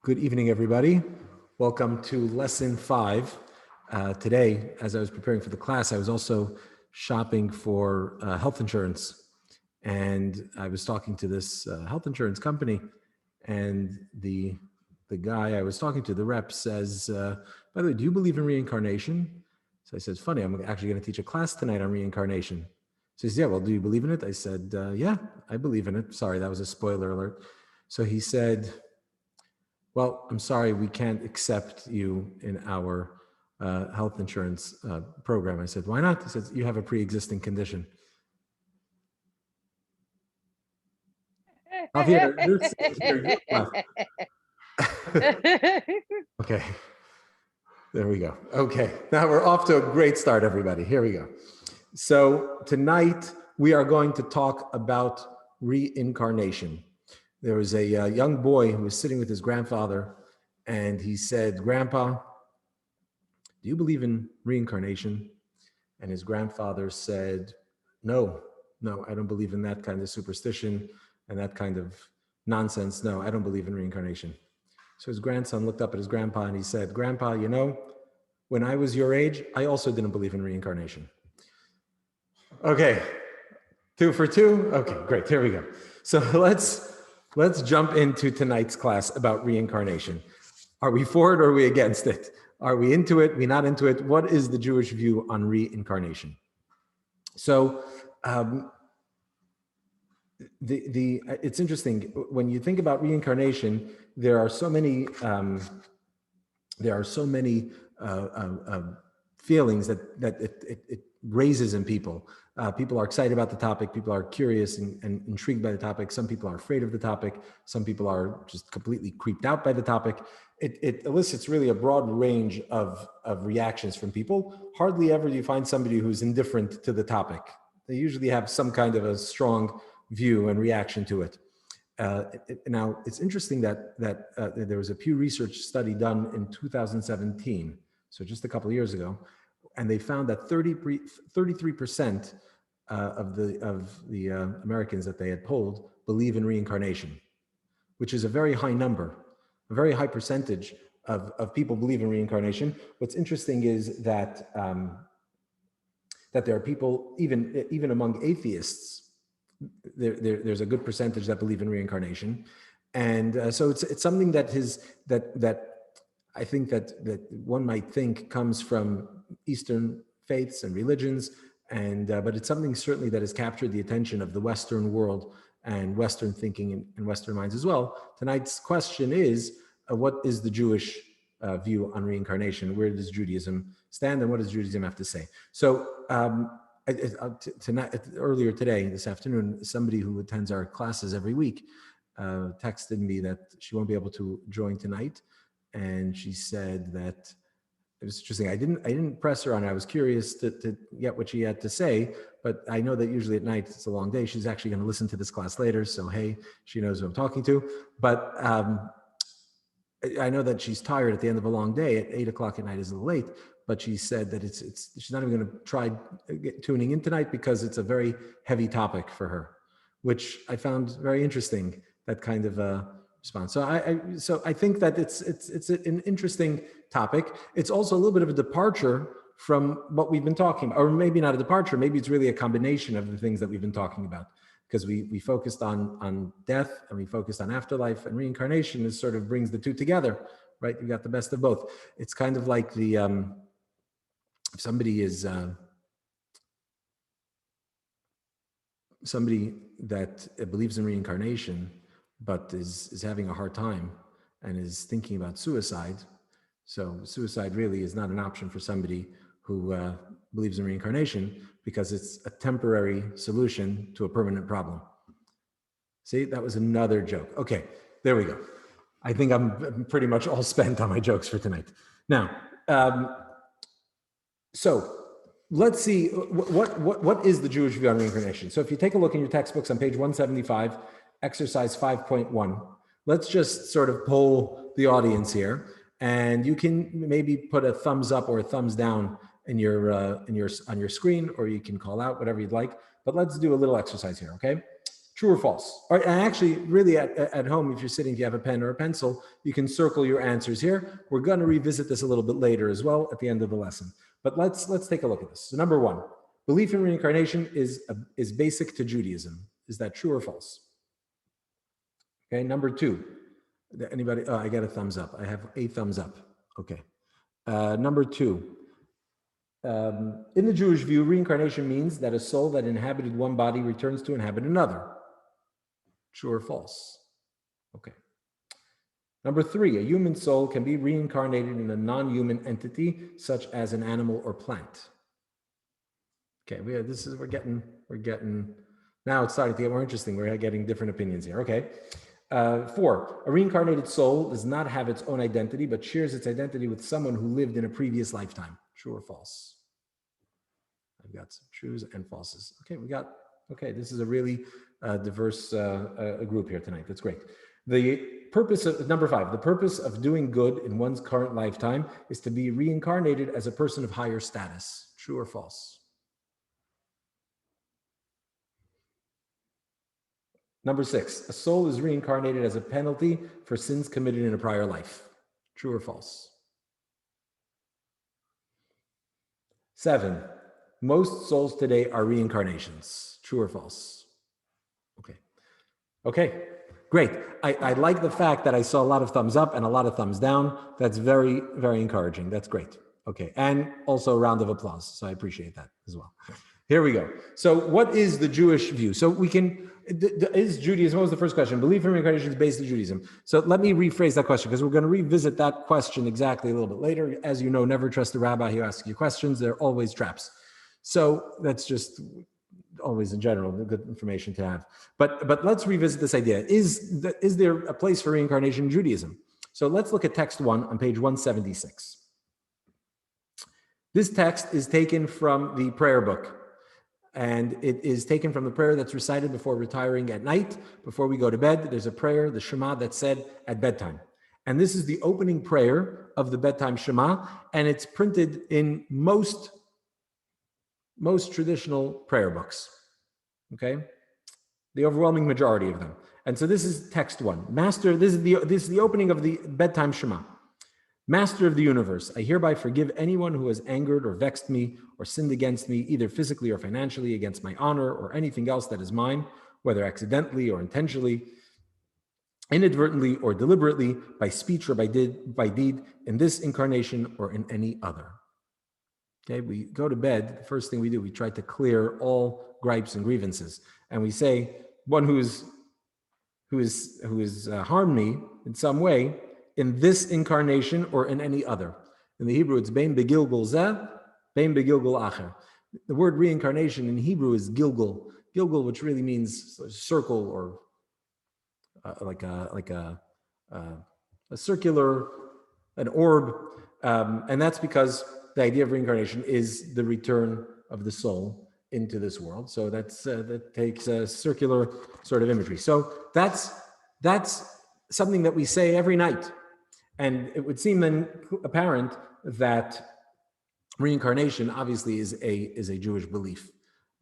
Good evening, everybody. Welcome to lesson 5. Today, as I was preparing for the class, I was also shopping for health insurance. And I was talking to this health insurance company, and the guy I was talking to, the rep, says, by the way, do you believe in reincarnation? So I said, it's funny, I'm actually going to teach a class tonight on reincarnation. He says, yeah, well, do you believe in it? I said, yeah, I believe in it. Sorry, that was a spoiler alert. So he said, well, I'm sorry, we can't accept you in our health insurance program. I said, why not? He said, you have a pre-existing condition. Javier, you're left. Okay, there we go. Okay, now we're off to a great start, everybody. Here we go. So tonight we are going to talk about reincarnation. There was a young boy who was sitting with his grandfather, and he said, Grandpa, do you believe in reincarnation? And his grandfather said, no, I don't believe in that kind of superstition and that kind of nonsense. No, I don't believe in reincarnation. So his grandson looked up at his grandpa and he said, Grandpa, you know, when I was your age, I also didn't believe in reincarnation. Okay, 2 for 2. Okay, great, here we go. So let's jump into tonight's class about reincarnation. Are we for it or are we against it? Are we into it? Are we not into it? What is the Jewish view on reincarnation? So it's interesting when you think about reincarnation. There are so many feelings that it raises in people. People are excited about the topic. People are curious and intrigued by the topic. Some people are afraid of the topic. Some people are just completely creeped out by the topic. It elicits really a broad range of reactions from people. Hardly ever do you find somebody who's indifferent to the topic. They usually have some kind of a strong view and reaction to it. Now, it's interesting that there was a Pew Research study done in 2017, so just a couple of years ago, and they found that 33% of the Americans that they had polled believe in reincarnation, which is a very high number, a very high percentage of people believe in reincarnation. What's interesting is that that there are people, even among atheists, there's a good percentage that believe in reincarnation, and so it's something that I think that one might think comes from Eastern faiths and religions, and but it's something certainly that has captured the attention of the Western world and Western thinking and Western minds as well. Tonight's question is, what is the Jewish view on reincarnation? Where does Judaism stand, and what does Judaism have to say? So earlier today, this afternoon, somebody who attends our classes every week texted me that she won't be able to join tonight, and she said that it was interesting. I didn't press her on it. I was curious to get what she had to say, but I know that usually at night it's a long day. She's actually going to listen to this class later, so hey, she knows who I'm talking to. But I know that she's tired at the end of a long day. At 8 o'clock at night is a little late, but she said that she's not even going to try tuning in tonight because it's a very heavy topic for her, which I found very interesting. That kind of response. So I think that it's an interesting topic. It's also a little bit of a departure from what we've been talking about, or maybe not a departure. Maybe it's really a combination of the things that we've been talking about, because we focused on death and we focused on afterlife, and reincarnation is sort of brings the two together, right? You got the best of both. It's kind of like the if somebody is somebody that believes in reincarnation but is having a hard time and is thinking about suicide. So suicide really is not an option for somebody who believes in reincarnation, because it's a temporary solution to a permanent problem. See, that was another joke. Okay, there we go. I think I'm pretty much all spent on my jokes for tonight. Now, so let's see, what is the Jewish view on reincarnation? So if you take a look in your textbooks on page 175, exercise 5.1, let's just sort of poll the audience here, and you can maybe put a thumbs up or a thumbs down on your screen, or you can call out whatever you'd like. But let's do a little exercise here, okay? True or false? And actually, really at home, if you're sitting, if you have a pen or a pencil, you can circle your answers here. We're going to revisit this a little bit later as well at the end of the lesson. But let's take a look at this. So number one, belief in reincarnation is basic to Judaism. Is that true or false? Okay, number two. Anybody? Oh, I got a thumbs up. I have a thumbs up. Okay. Number two. In the Jewish view, reincarnation means that a soul that inhabited one body returns to inhabit another. True or false? Okay. Number three, a human soul can be reincarnated in a non-human entity, such as an animal or plant. Okay, we're getting, now it's starting to get more interesting. We're getting different opinions here. Okay. Four, a reincarnated soul does not have its own identity, but shares its identity with someone who lived in a previous lifetime. True or false? I've got some trues and falses. Okay, this is a really diverse group here tonight. That's great. The purpose of, number five, the purpose of doing good in one's current lifetime is to be reincarnated as a person of higher status. True or false? Number six, a soul is reincarnated as a penalty for sins committed in a prior life. True or false? Seven, most souls today are reincarnations. True or false? Okay, great. I like the fact that I saw a lot of thumbs up and a lot of thumbs down. That's very, very encouraging. That's great. Okay, and also a round of applause. So I appreciate that as well. Here we go. So what is the Jewish view? So we can, is Judaism, what was the first question? Belief in reincarnation is based in Judaism. So let me rephrase that question because we're going to revisit that question exactly a little bit later. As you know, never trust a rabbi who asks you questions. They're always traps. So that's just always in general good information to have. But let's revisit this idea. Is there a place for reincarnation in Judaism? So let's look at text 1 on page 176. This text is taken from the prayer book. And it is taken from the prayer that's recited before retiring at night. Before we go to bed, there's a prayer, the Shema, that's said at bedtime. And this is the opening prayer of the bedtime Shema, and it's printed in most traditional prayer books, okay? The overwhelming majority of them. And so this is text 1. Master, this is the opening of the bedtime Shema. Master of the universe, I hereby forgive anyone who has angered or vexed me or sinned against me, either physically or financially, against my honor or anything else that is mine, whether accidentally or intentionally, inadvertently or deliberately, by speech or by deed, in this incarnation or in any other. Okay, we go to bed, the first thing we do, we try to clear all gripes and grievances. And we say, one who has harmed me in some way, in this incarnation or in any other. In the Hebrew, it's bein begilgul zeh, bein begilgul acher. The word reincarnation in Hebrew is gilgul. Gilgul, which really means a circle or like a circular, an orb. And that's because the idea of reincarnation is the return of the soul into this world. So that takes a circular sort of imagery. So that's something that we say every night. And it would seem then apparent that reincarnation obviously is a Jewish belief,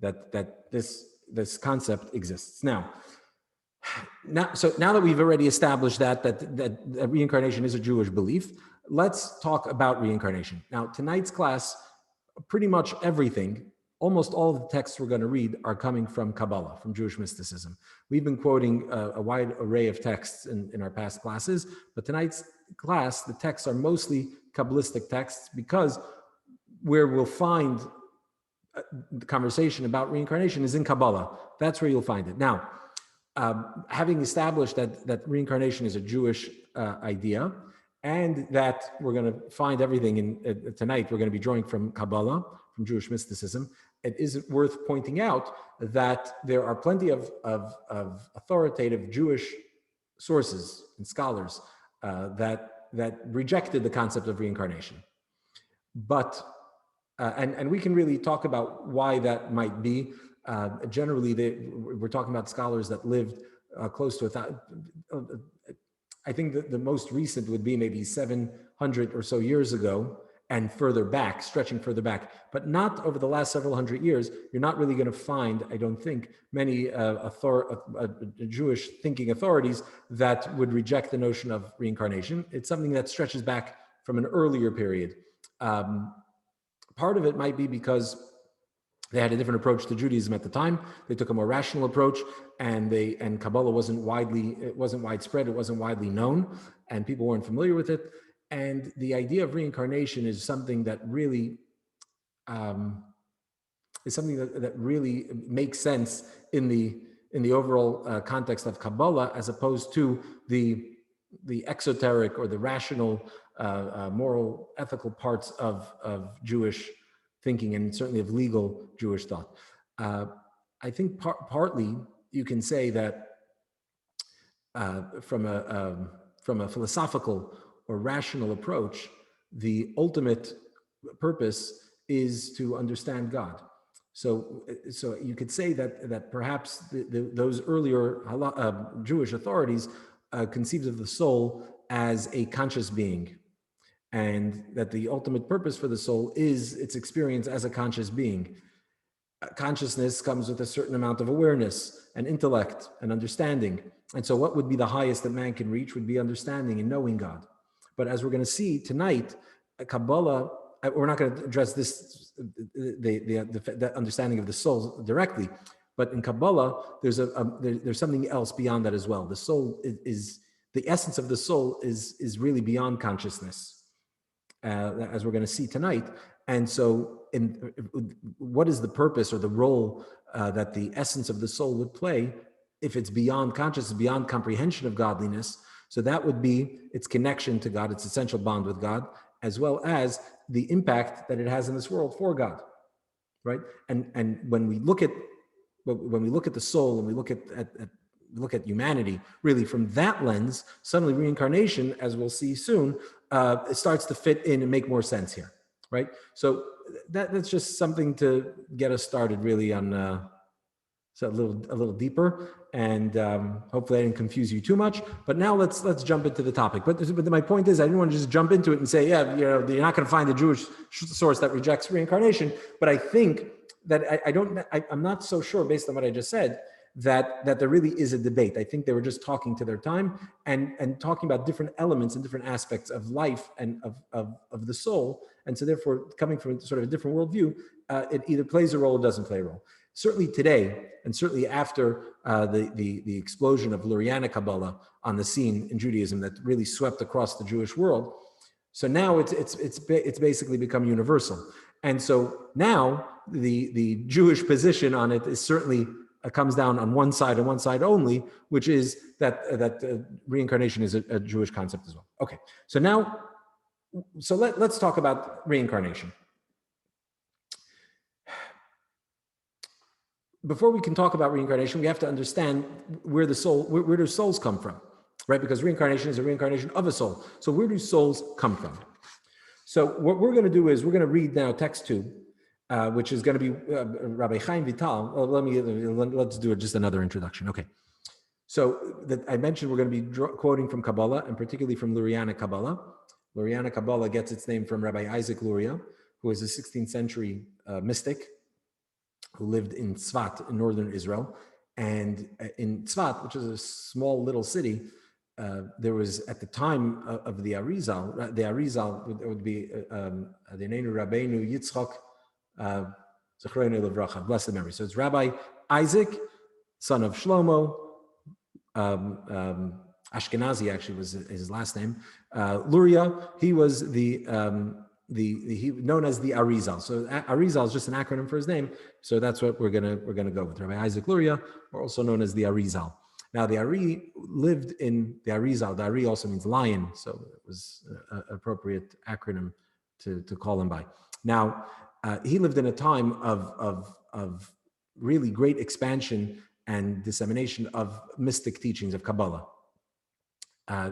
that this concept exists. Now that we've already established that reincarnation is a Jewish belief, let's talk about reincarnation. Now, tonight's class, pretty much everything, almost all of the texts we're going to read are coming from Kabbalah, from Jewish mysticism. We've been quoting a wide array of texts in our past classes, but tonight's class, the texts are mostly Kabbalistic texts because where we'll find the conversation about reincarnation is in Kabbalah. That's where you'll find it. Now, having established that reincarnation is a Jewish idea, and that we're going to find everything tonight, we're going to be drawing from Kabbalah, from Jewish mysticism, it is worth pointing out that there are plenty of authoritative Jewish sources and scholars that rejected the concept of reincarnation. But, and we can really talk about why that might be. Generally, we're talking about scholars that lived close to I think the most recent would be maybe 700 or so years ago. and further back, stretching further back, but not over the last several hundred years. You're not really going to find, I don't think, many Jewish thinking authorities that would reject the notion of reincarnation. It's something that stretches back from an earlier period. Part of it might be because they had a different approach to Judaism at the time. They took a more rational approach, and Kabbalah wasn't widespread, it wasn't widely known, and people weren't familiar with it. And the idea of reincarnation is something that really really makes sense in the overall context of Kabbalah, as opposed to the exoteric or the rational, moral, ethical parts of Jewish thinking, and certainly of legal Jewish thought. I think partly you can say that from a philosophical or rational approach, the ultimate purpose is to understand God. So you could say that perhaps those earlier Jewish authorities conceived of the soul as a conscious being, and that the ultimate purpose for the soul is its experience as a conscious being. Consciousness comes with a certain amount of awareness and intellect and understanding. And so what would be the highest that man can reach would be understanding and knowing God. But as we're going to see tonight, Kabbalah, we're not going to address this, the understanding of the soul directly, but in Kabbalah, there's something else beyond that as well. The soul is the essence of the soul is really beyond consciousness, as we're going to see tonight. And so what is the purpose or the role that the essence of the soul would play if it's beyond consciousness, beyond comprehension of godliness? So that would be its connection to God, its essential bond with God, as well as the impact that it has in this world for God, right? And when we look at the soul, and we look at humanity, really from that lens, suddenly reincarnation, as we'll see soon, it starts to fit in and make more sense here, right? So that's just something to get us started, really, on so a little deeper, and hopefully I didn't confuse you too much. But now let's jump into the topic. But my point is, I didn't want to just jump into it and say, yeah, you're not going to find a Jewish source that rejects reincarnation. But I think that I'm not so sure, based on what I just said, that there really is a debate. I think they were just talking to their time and talking about different elements and different aspects of life and of the soul. And so therefore, coming from sort of a different worldview, it either plays a role or doesn't play a role. Certainly today, and certainly after the explosion of Lurianic Kabbalah on the scene in Judaism that really swept across the Jewish world, so now it's basically become universal. And so now the Jewish position on it is certainly comes down on one side and one side only, which is that reincarnation is a Jewish concept as well. Okay, so let's talk about reincarnation. Before we can talk about reincarnation, we have to understand where do souls come from, right? Because reincarnation is a reincarnation of a soul. So where do souls come from? So what we're going to do is we're going to read now text 2, which is going to be Rabbi Chaim Vital. Let's do just another introduction. Okay. So I mentioned we're going to be quoting from Kabbalah, and particularly from Lurianic Kabbalah. Lurianic Kabbalah gets its name from Rabbi Isaac Luria, who is a 16th century mystic who lived in Tzfat in northern Israel. And in Tzfat, which is a small little city, there was, at the time of the Arizal would be the Neinu Rabbeinu Yitzchak Zechreinu Levracha, blessed memory. So it's Rabbi Isaac, son of Shlomo, Ashkenazi actually was his last name. Luria, he was he known as the Arizal. So Arizal is just an acronym for his name. So that's what we're gonna go with. Rabbi Isaac Luria, or also known as the Arizal. Now the Ari lived in the Arizal. The Ari also means lion, so it was an appropriate acronym to call him by. Now he lived in a time of really great expansion and dissemination of mystic teachings of Kabbalah.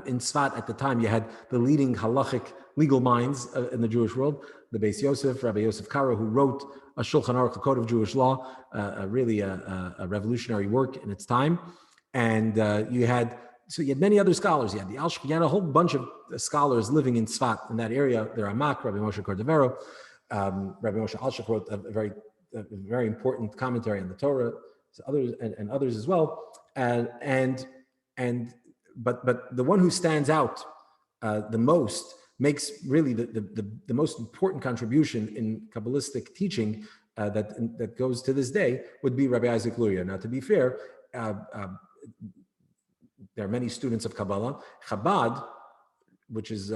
In Tzfat at the time, you had the leading halachic legal minds in the Jewish world, the Beis Yosef, Rabbi Yosef Karo, who wrote a Shulchan Aruch, a code of Jewish law, really a revolutionary work in its time. And you had So you had many other scholars. You had a whole bunch of scholars living in Tzfat, in that area. The Ramak, Rabbi Moshe Cordovero, Rabbi Moshe Alshich wrote a very important commentary on the Torah. So others and others as well. But the one who stands out the most, makes really the most important contribution in Kabbalistic teaching that goes to this day, would be Rabbi Isaac Luria. Now, to be fair, there are many students of Kabbalah. Chabad, which is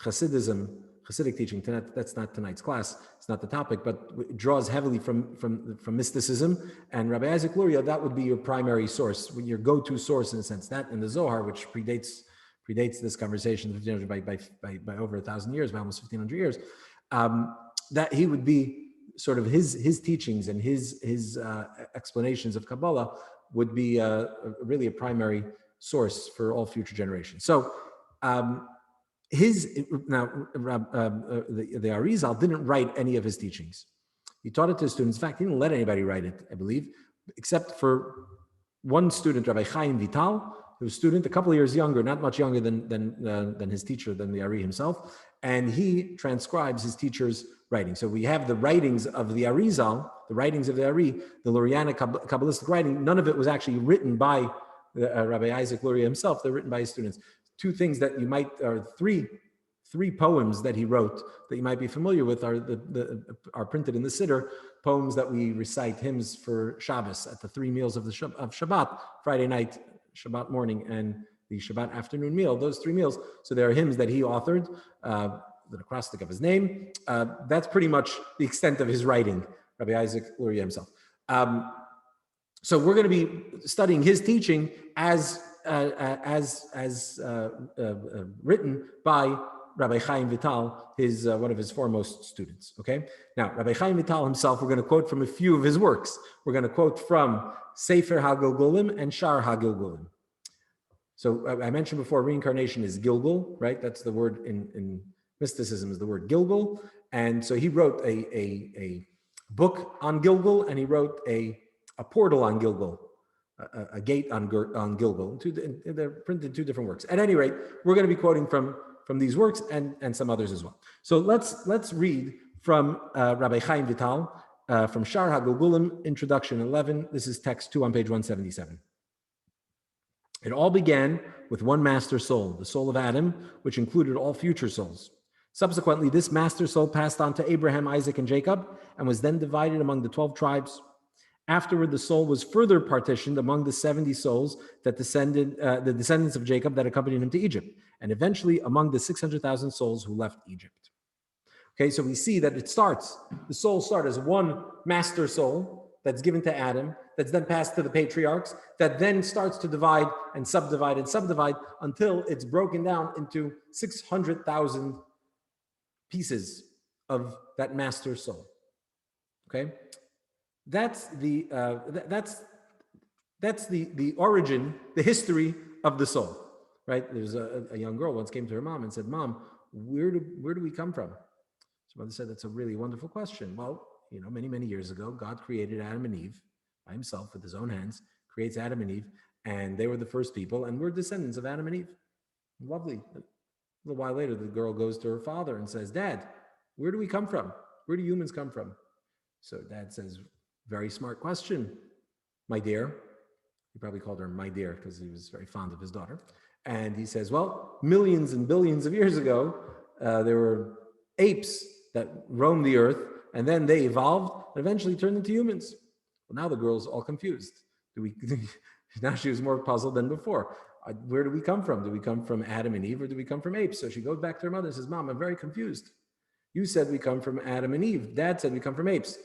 Hasidic teaching. That's not tonight's class. It's not the topic, but it draws heavily from mysticism. And Rabbi Isaac Luria, that would be your primary source, your go-to source in a sense. That and the Zohar, which predates this conversation by over 1,000 years, by almost 1,500 years. That he would be sort of his teachings and his explanations of Kabbalah would be really a primary source for all future generations. So the Arizal didn't write any of his teachings. He taught it to his students. In fact, he didn't let anybody write it, I believe, except for one student, Rabbi Chaim Vital, who was a student, a couple of years younger, not much younger than his teacher, than the Ari himself, and he transcribes his teacher's writing. So we have the writings of the Arizal, the writings of the Ari, the Lurianic Kabbalistic writing. None of it was actually written by Rabbi Isaac Luria himself. They're written by his students. Two things that you might, or three poems that he wrote that you might be familiar with are printed in the Siddur, poems that we recite, hymns for Shabbos at the 3 meals of Shabbat, Friday night, Shabbat morning, and the Shabbat afternoon meal, those 3 meals. So there are hymns that he authored, the acrostic of his name. That's pretty much the extent of his writing, Rabbi Isaac Luria himself. So we're going to be studying his teaching as written by Rabbi Chaim Vital, one of his foremost students. Okay. Now, Rabbi Chaim Vital himself, we're going to quote from a few of his works. We're going to quote from Sefer HaGilgulim and Shar HaGilgulim. So I mentioned before, reincarnation is Gilgul, right? That's the word in mysticism, is the word Gilgul. And so he wrote a book on Gilgul, and he wrote a portal on Gilgul, a gate on Gilgul. They're printed in 2 different works. At any rate, we're going to be quoting from these works and some others as well. So let's read from Rabbi Chaim Vital, from Shar HaGilgulim, Introduction 11. This is text 2 on page 177. It all began with one master soul, the soul of Adam, which included all future souls. Subsequently, this master soul passed on to Abraham, Isaac, and Jacob, and was then divided among the 12 tribes. Afterward, the soul was further partitioned among the 70 souls that the descendants of Jacob that accompanied him to Egypt, and eventually among the 600,000 souls who left Egypt. Okay, so we see that the souls start as one master soul that's given to Adam, that's then passed to the patriarchs, that then starts to divide and subdivide until it's broken down into 600,000 pieces of that master soul. Okay, that's the origin, the history of the soul. Right? There's a young girl once came to her mom and said, "Mom, where do we come from?" So mother said, "That's a really wonderful question." Well, many years ago, God created Adam and Eve by himself with his own hands, creates Adam and Eve, and they were the first people, and we're descendants of Adam and Eve. Lovely. A little while later, the girl goes to her father and says, "Dad, where do we come from? Where do humans come from?" So Dad says, "Very smart question, my dear." He probably called her my dear because he was very fond of his daughter. And he says, "Well, millions and billions of years ago, there were apes that roamed the earth, and then they evolved and eventually turned into humans." Well, now the girl's all confused. Now she was more puzzled than before. Where do we come from? Do we come from Adam and Eve, or do we come from apes? So she goes back to her mother and says, "Mom, I'm very confused. You said we come from Adam and Eve. Dad said we come from apes.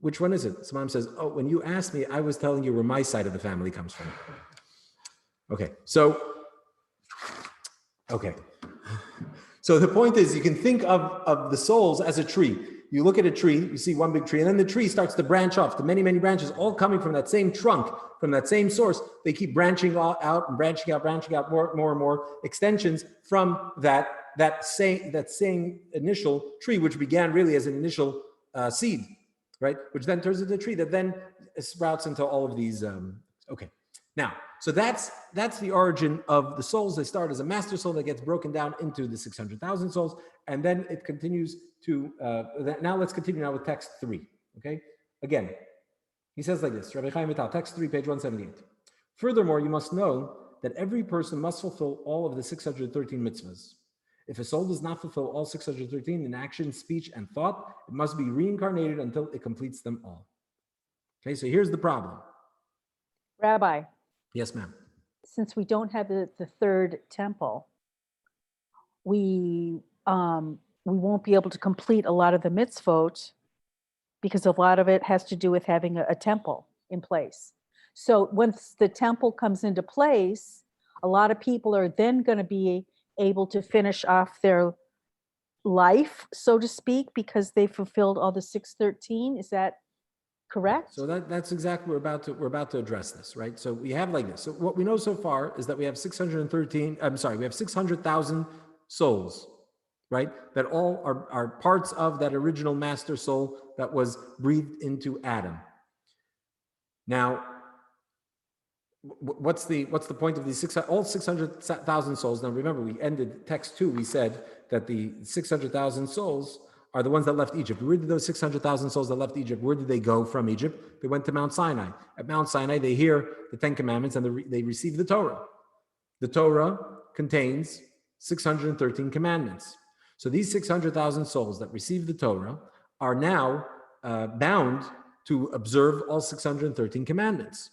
Which one is it?" So Mom says, "Oh, when you asked me, I was telling you where my side of the family comes from." Okay. So the point is, you can think of the souls as a tree. You look at a tree, you see one big tree, and then the tree starts to branch off to many, many branches, all coming from that same trunk, from that same source. They keep branching out and branching out more and more extensions from that same initial tree, which began really as an initial seed, right? Which then turns into a tree that then sprouts into all of these. Okay. Now, so that's the origin of the souls. They start as a master soul that gets broken down into the 600,000 souls, and then it continues to. Now let's continue now with text 3. Okay, again, he says like this: Rabbi Chaim Vital, text 3, page 178. Furthermore, you must know that every person must fulfill all of the 613 mitzvahs. If a soul does not fulfill all 613 in action, speech, and thought, it must be reincarnated until it completes them all. Okay, so here's the problem. Rabbi. Yes, ma'am. Since we don't have the third temple, we won't be able to complete a lot of the mitzvot because a lot of it has to do with having a temple in place. So once the temple comes into place, a lot of people are then going to be able to finish off their life, so to speak, because they fulfilled all the 613. Is that correct? So that's exactly we're about to address this, right? So we have like this. So what we know so far is that we have 600,000 souls, right? That all are parts of that original master soul that was breathed into Adam. Now, what's the point of these all 600,000 souls? Now, remember, we ended text 2. We said that the 600,000 souls are the ones that left Egypt. Where did those 600,000 souls that left Egypt, where did they go from Egypt? They went to Mount Sinai. At Mount Sinai, they hear the 10 Commandments and they receive the Torah. The Torah contains 613 commandments. So these 600,000 souls that receive the Torah are now bound to observe all 613 commandments.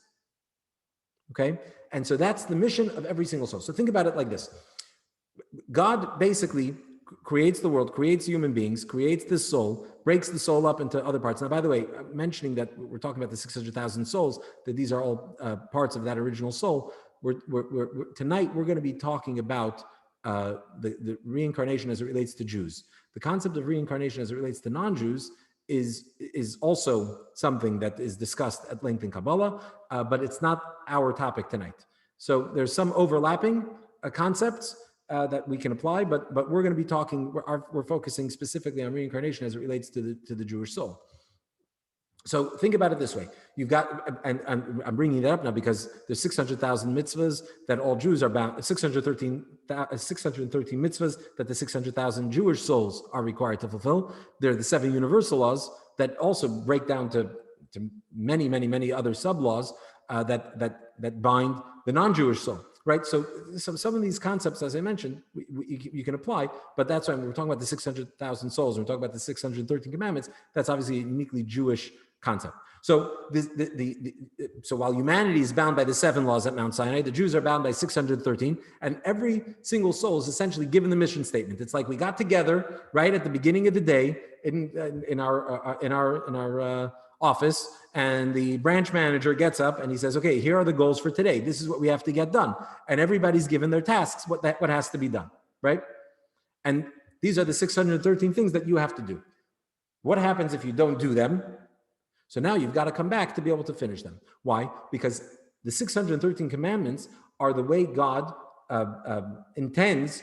Okay? And so that's the mission of every single soul. So think about it like this. God basically creates the world, creates human beings, creates this soul, breaks the soul up into other parts. Now, by the way, mentioning that we're talking about the 600,000 souls, that these are all parts of that original soul, tonight we're going to be talking about the reincarnation as it relates to Jews. The concept of reincarnation as it relates to non-Jews is also something that is discussed at length in Kabbalah, but it's not our topic tonight. So there's some overlapping concepts that we can apply, but we're going to be talking. We're focusing specifically on reincarnation as it relates to the Jewish soul. So think about it this way: you've got, and I'm bringing it up now because there's 600,000 mitzvahs that all Jews are bound. 613 mitzvahs that the 600,000 Jewish souls are required to fulfill. There are the 7 universal laws that also break down to many other sub laws that bind the non-Jewish soul. Right, so some of these concepts, as I mentioned, you can apply, but that's why when we're talking about the 600,000 souls, and we're talking about the 613 commandments, that's obviously a uniquely Jewish concept. So so while humanity is bound by the 7 laws at Mount Sinai, the Jews are bound by 613, and every single soul is essentially given the mission statement. It's like we got together right at the beginning of the day in our office, and the branch manager gets up and he says, okay, here are the goals for today. This is what we have to get done. And everybody's given their tasks, what has to be done, right? And these are the 613 things that you have to do. What happens if you don't do them? So now you've got to come back to be able to finish them. Why? Because the 613 commandments are the way God intends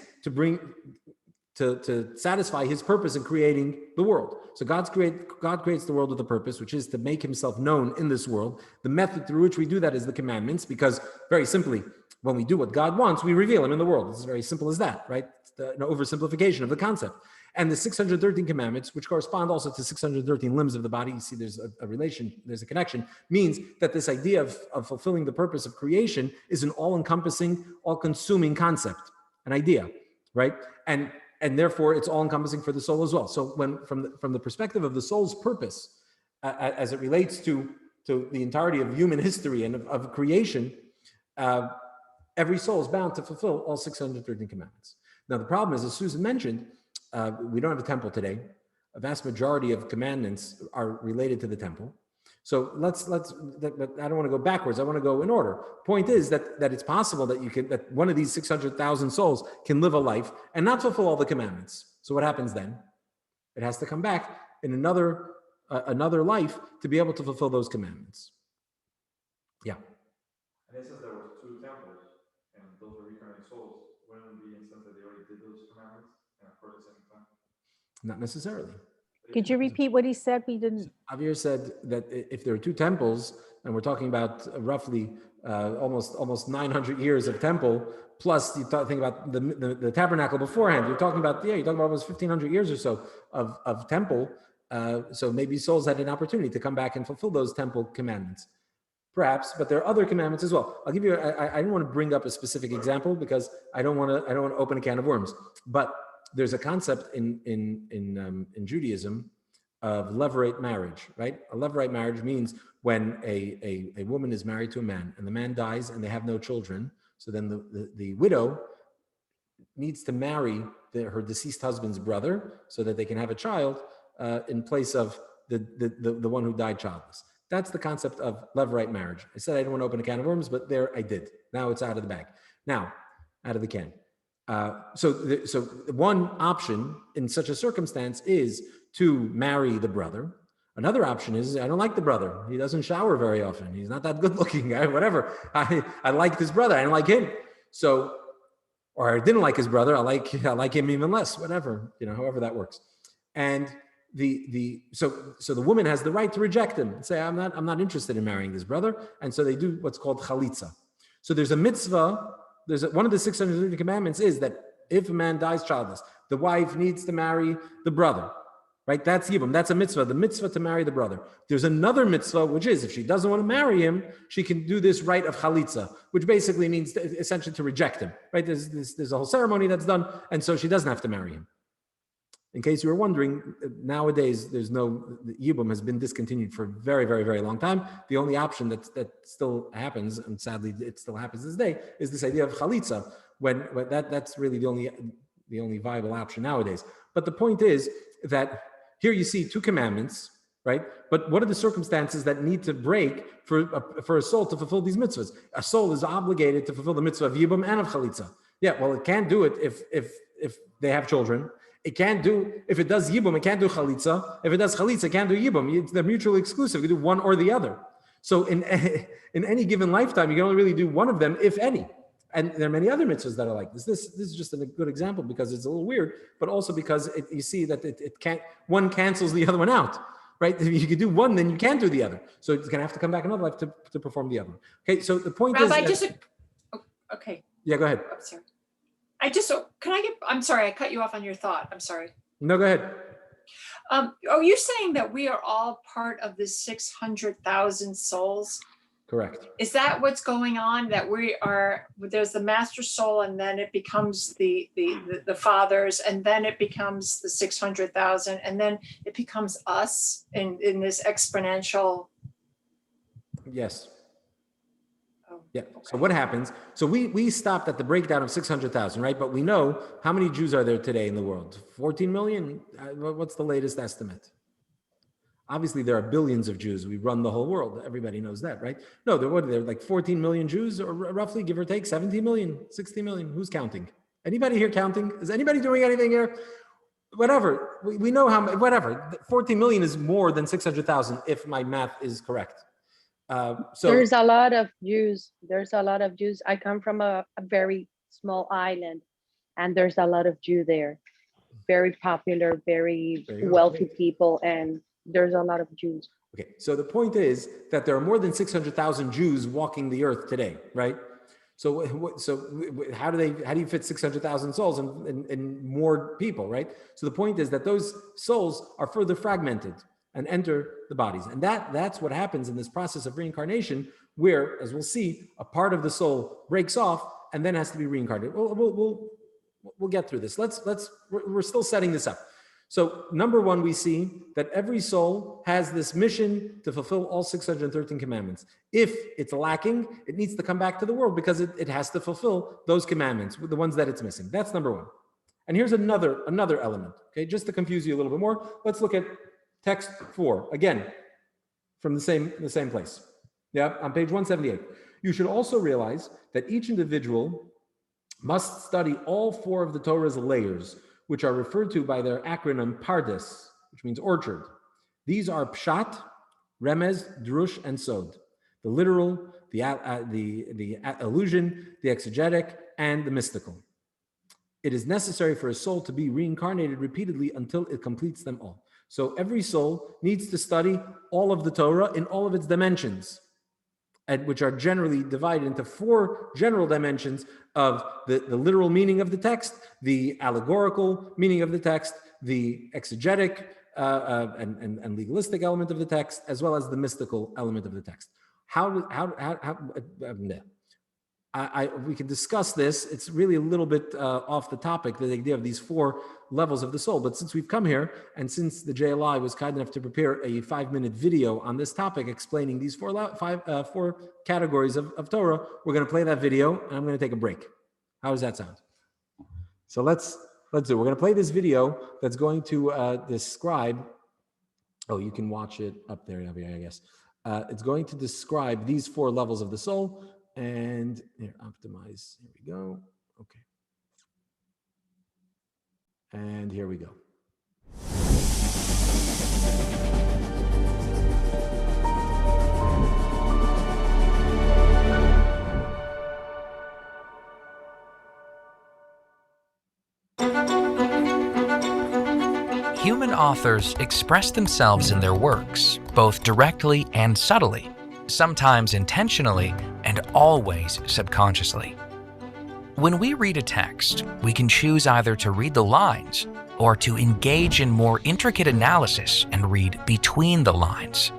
to satisfy his purpose in creating the world. So God creates the world with a purpose, which is to make himself known in this world. The method through which we do that is the commandments, because very simply, when we do what God wants, we reveal him in the world. It's very simple as that, right? It's an oversimplification of the concept. And the 613 commandments, which correspond also to 613 limbs of the body, you see there's a relation, there's a connection, means that this idea of fulfilling the purpose of creation is an all-encompassing, all-consuming concept, an idea, right? And therefore, it's all-encompassing for the soul as well. So when from the perspective of the soul's purpose, as it relates to the entirety of human history and of creation, every soul is bound to fulfill all 613 commandments. Now, the problem is, as Susan mentioned, we don't have a temple today. A vast majority of commandments are related to the temple. So I don't want to go backwards. I want to go in order. Point is that it's possible that one of these 600,000 souls can live a life and not fulfill all the commandments. So what happens then? It has to come back in another life to be able to fulfill those commandments. Yeah. And it says there were 2 temples, and those were reincarnated souls. Wouldn't it be in the sense that they already did those commandments and for the same time? Not necessarily. Could you repeat what he said? We didn't. Javier said that if there are two temples, and we're talking about roughly almost 900 years of temple, plus you think about the tabernacle beforehand, you're talking about almost 1500 years or so of temple. So maybe souls had an opportunity to come back and fulfill those temple commandments. Perhaps, but there are other commandments as well. I'll give you. I don't want to bring up a specific example because I don't want to open a can of worms. But there's a concept in Judaism of levirate marriage, right? A levirate marriage means when a woman is married to a man and the man dies and they have no children. So then the widow needs to marry her deceased husband's brother so that they can have a child in place of the one who died childless. That's the concept of levirate marriage. I said I didn't want to open a can of worms, but there I did. Now it's out of the bag. Now, out of the can. So one option in such a circumstance is to marry the brother. Another option is I don't like the brother. He doesn't shower very often. He's not that good looking. Whatever. I liked his brother. I didn't like him. So, or I didn't like his brother. I like him even less. Whatever. However that works. And so the woman has the right to reject him and say, I'm not interested in marrying this brother. And so they do what's called chalitza. So there's a mitzvah. One of the 630 commandments is that if a man dies childless, the wife needs to marry the brother, right? That's yibum. That's a mitzvah. The mitzvah to marry the brother. There's another mitzvah, which is if she doesn't want to marry him, she can do this rite of chalitza, which basically means essentially to reject him, right? There's a whole ceremony that's done, and so she doesn't have to marry him. In case you were wondering, nowadays the yibum has been discontinued for a very, very, very long time. The only option that still happens, and sadly it still happens this day, is this idea of chalitza. When that's really the only viable option nowadays. But the point is that here you see two commandments, right? But what are the circumstances that need to break for a soul to fulfill these mitzvahs? A soul is obligated to fulfill the mitzvah of yibum and of chalitza. Yeah, well, it can't do it if they have children. It can't do, if it does yibum, it can't do chalitza. If it does chalitza, it can't do yibum. They're mutually exclusive. You can do one or the other. So in any given lifetime, you can only really do one of them, if any. And there are many other mitzvahs that are like this. This is just a good example because it's a little weird, but also because you see that it can't, one cancels the other one out, right? If you can do one, then you can't do the other. So it's going to have to come back another life to perform the other. Okay, so the point Rabbi, is... okay. Yeah, go ahead. I'm sorry. I'm sorry, I cut you off on your thought. I'm sorry. No, go ahead. Are you saying that we are all part of the 600,000 souls? Correct. Is that what's going on? That there's the master soul, and then it becomes the fathers, and then it becomes the 600,000, and then it becomes us in this exponential. Yes. Yeah. Okay. So what happens? So we stopped at the breakdown of 600,000, right? But we know how many Jews are there today in the world? 14 million? What's the latest estimate? Obviously, there are billions of Jews. We run the whole world. Everybody knows that, right? No, there are like 14 million Jews, or roughly, give or take, 70 million, 60 million. Who's counting? Anybody here counting? Is anybody doing anything here? Whatever. We know whatever. 14 million is more than 600,000, if my math is correct. So there's a lot of Jews. I come from a very small island, and there's a lot of Jew there. Very popular, very wealthy people, and there's a lot of Jews. Okay, so the point is that there are more than 600,000 Jews walking the earth today, right? So how do you fit 600,000 souls in more people, right? So the point is that those souls are further fragmented and enter the bodies. And that's what happens in this process of reincarnation, where, as we'll see, a part of the soul breaks off and then has to be reincarnated. We'll get through this. We're still setting this up. So number one, we see that every soul has this mission to fulfill all 613 commandments. If it's lacking, it needs to come back to the world because it has to fulfill those commandments, the ones that it's missing. That's number one. And here's another element, okay? Just to confuse you a little bit more, let's look at text 4, again, from the same place. Yeah, on page 178. You should also realize that each individual must study all 4 of the Torah's layers, which are referred to by their acronym Pardes, which means orchard. These are Pshat, Remez, Drush, and Sod. The literal, the allusion, the exegetic, and the mystical. It is necessary for a soul to be reincarnated repeatedly until it completes them all. So every soul needs to study all of the Torah in all of its dimensions, which are generally divided into 4 general dimensions of the literal meaning of the text, the allegorical meaning of the text, the exegetic and legalistic element of the text, as well as the mystical element of the text. We can discuss this. It's really a little bit off the topic, the idea of these 4 levels of the soul. But since we've come here, and since the JLI was kind enough to prepare a 5-minute video on this topic explaining these 4 categories of Torah, we're going to play that video, and I'm going to take a break. How does that sound? So let's do it. We're going to play this video that's going to describe. Oh, you can watch it up there, I guess. It's going to describe these 4 levels of the soul. And here, optimize. Here we go. Okay. And here we go. Human authors express themselves in their works, both directly and subtly, sometimes intentionally and always subconsciously. When we read a text, we can choose either to read the lines or to engage in more intricate analysis and read between the lines.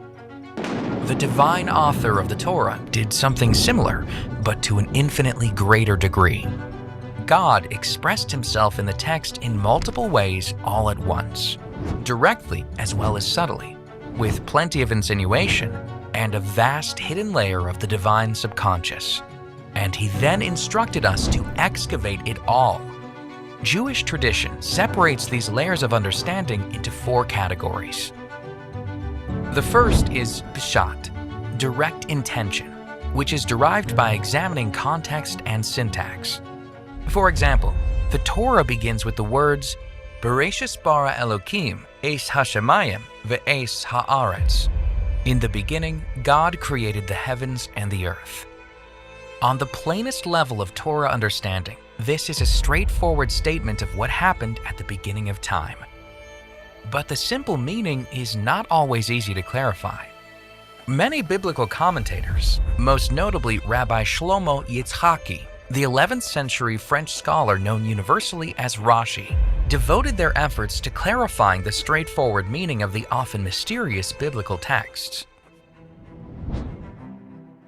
The divine author of the Torah did something similar, but to an infinitely greater degree. God expressed himself in the text in multiple ways all at once, directly as well as subtly, with plenty of insinuation and a vast hidden layer of the divine subconscious. And he then instructed us to excavate it all. Jewish tradition separates these layers of understanding into 4 categories. The first is pshat, direct intention, which is derived by examining context and syntax. For example, the Torah begins with the words, Bereshis bara Elokim, es hashemayim, ve'es haaretz. In the beginning, God created the heavens and the earth. On the plainest level of Torah understanding, this is a straightforward statement of what happened at the beginning of time. But the simple meaning is not always easy to clarify. Many biblical commentators, most notably Rabbi Shlomo Yitzhaki, the 11th century French scholar known universally as Rashi, devoted their efforts to clarifying the straightforward meaning of the often mysterious biblical texts.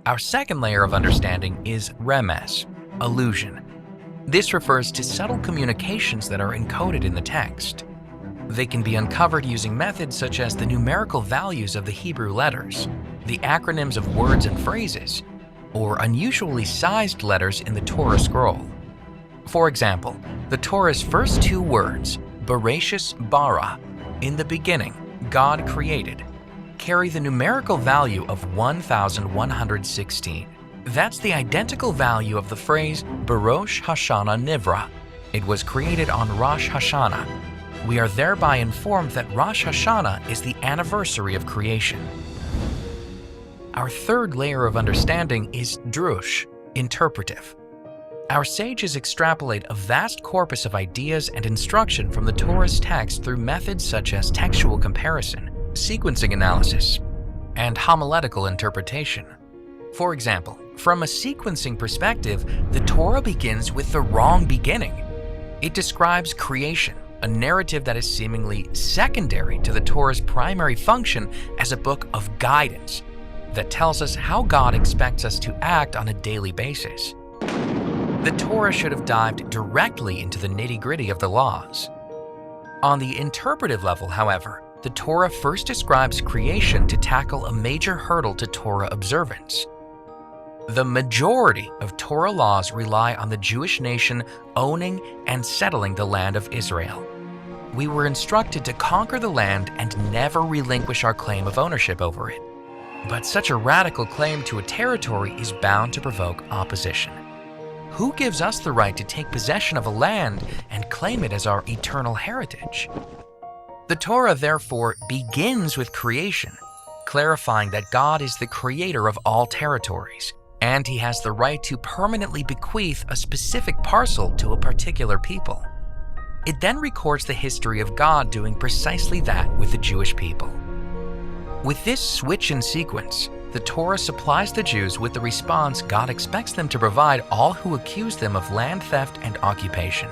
Our second layer of understanding is remez, allusion. This refers to subtle communications that are encoded in the text. They can be uncovered using methods such as the numerical values of the Hebrew letters, the acronyms of words and phrases, or unusually sized letters in the Torah scroll. For example, the Torah's first 2 words, Bereshis bara, in the beginning, God created, carry the numerical value of 1,116. That's the identical value of the phrase Berosh Hashanah Nivra. It was created on Rosh Hashanah. We are thereby informed that Rosh Hashanah is the anniversary of creation. Our third layer of understanding is drush, interpretive. Our sages extrapolate a vast corpus of ideas and instruction from the Torah's text through methods such as textual comparison, sequencing analysis, and homiletical interpretation. For example, from a sequencing perspective, the Torah begins with the wrong beginning. It describes creation, a narrative that is seemingly secondary to the Torah's primary function as a book of guidance that tells us how God expects us to act on a daily basis. The Torah should have dived directly into the nitty-gritty of the laws. On the interpretive level, however, the Torah first describes creation to tackle a major hurdle to Torah observance. The majority of Torah laws rely on the Jewish nation owning and settling the land of Israel. We were instructed to conquer the land and never relinquish our claim of ownership over it. But such a radical claim to a territory is bound to provoke opposition. Who gives us the right to take possession of a land and claim it as our eternal heritage? The Torah, therefore, begins with creation, clarifying that God is the creator of all territories, and he has the right to permanently bequeath a specific parcel to a particular people. It then records the history of God doing precisely that with the Jewish people. With this switch in sequence, the Torah supplies the Jews with the response God expects them to provide all who accuse them of land theft and occupation.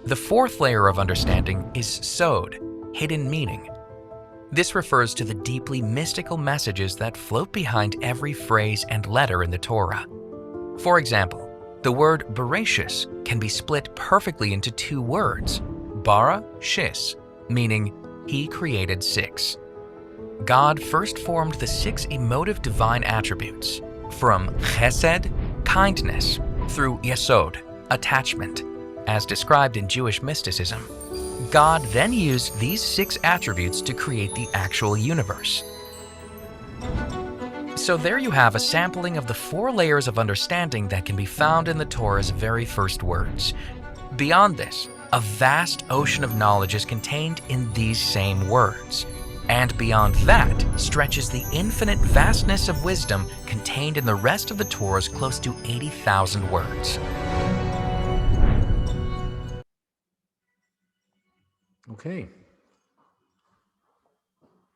The fourth layer of understanding is sod, hidden meaning. This refers to the deeply mystical messages that float behind every phrase and letter in the Torah. For example, the word Bereshis can be split perfectly into two words, bara, shis, meaning He created six. God first formed the six emotive divine attributes, from chesed, kindness, through yesod, attachment, as described in Jewish mysticism. God then used these six attributes to create the actual universe. So there you have a sampling of the four layers of understanding that can be found in the Torah's very first words. Beyond this, a vast ocean of knowledge is contained in these same words. And beyond that stretches the infinite vastness of wisdom contained in the rest of the Torah's close to 80,000 words. Okay.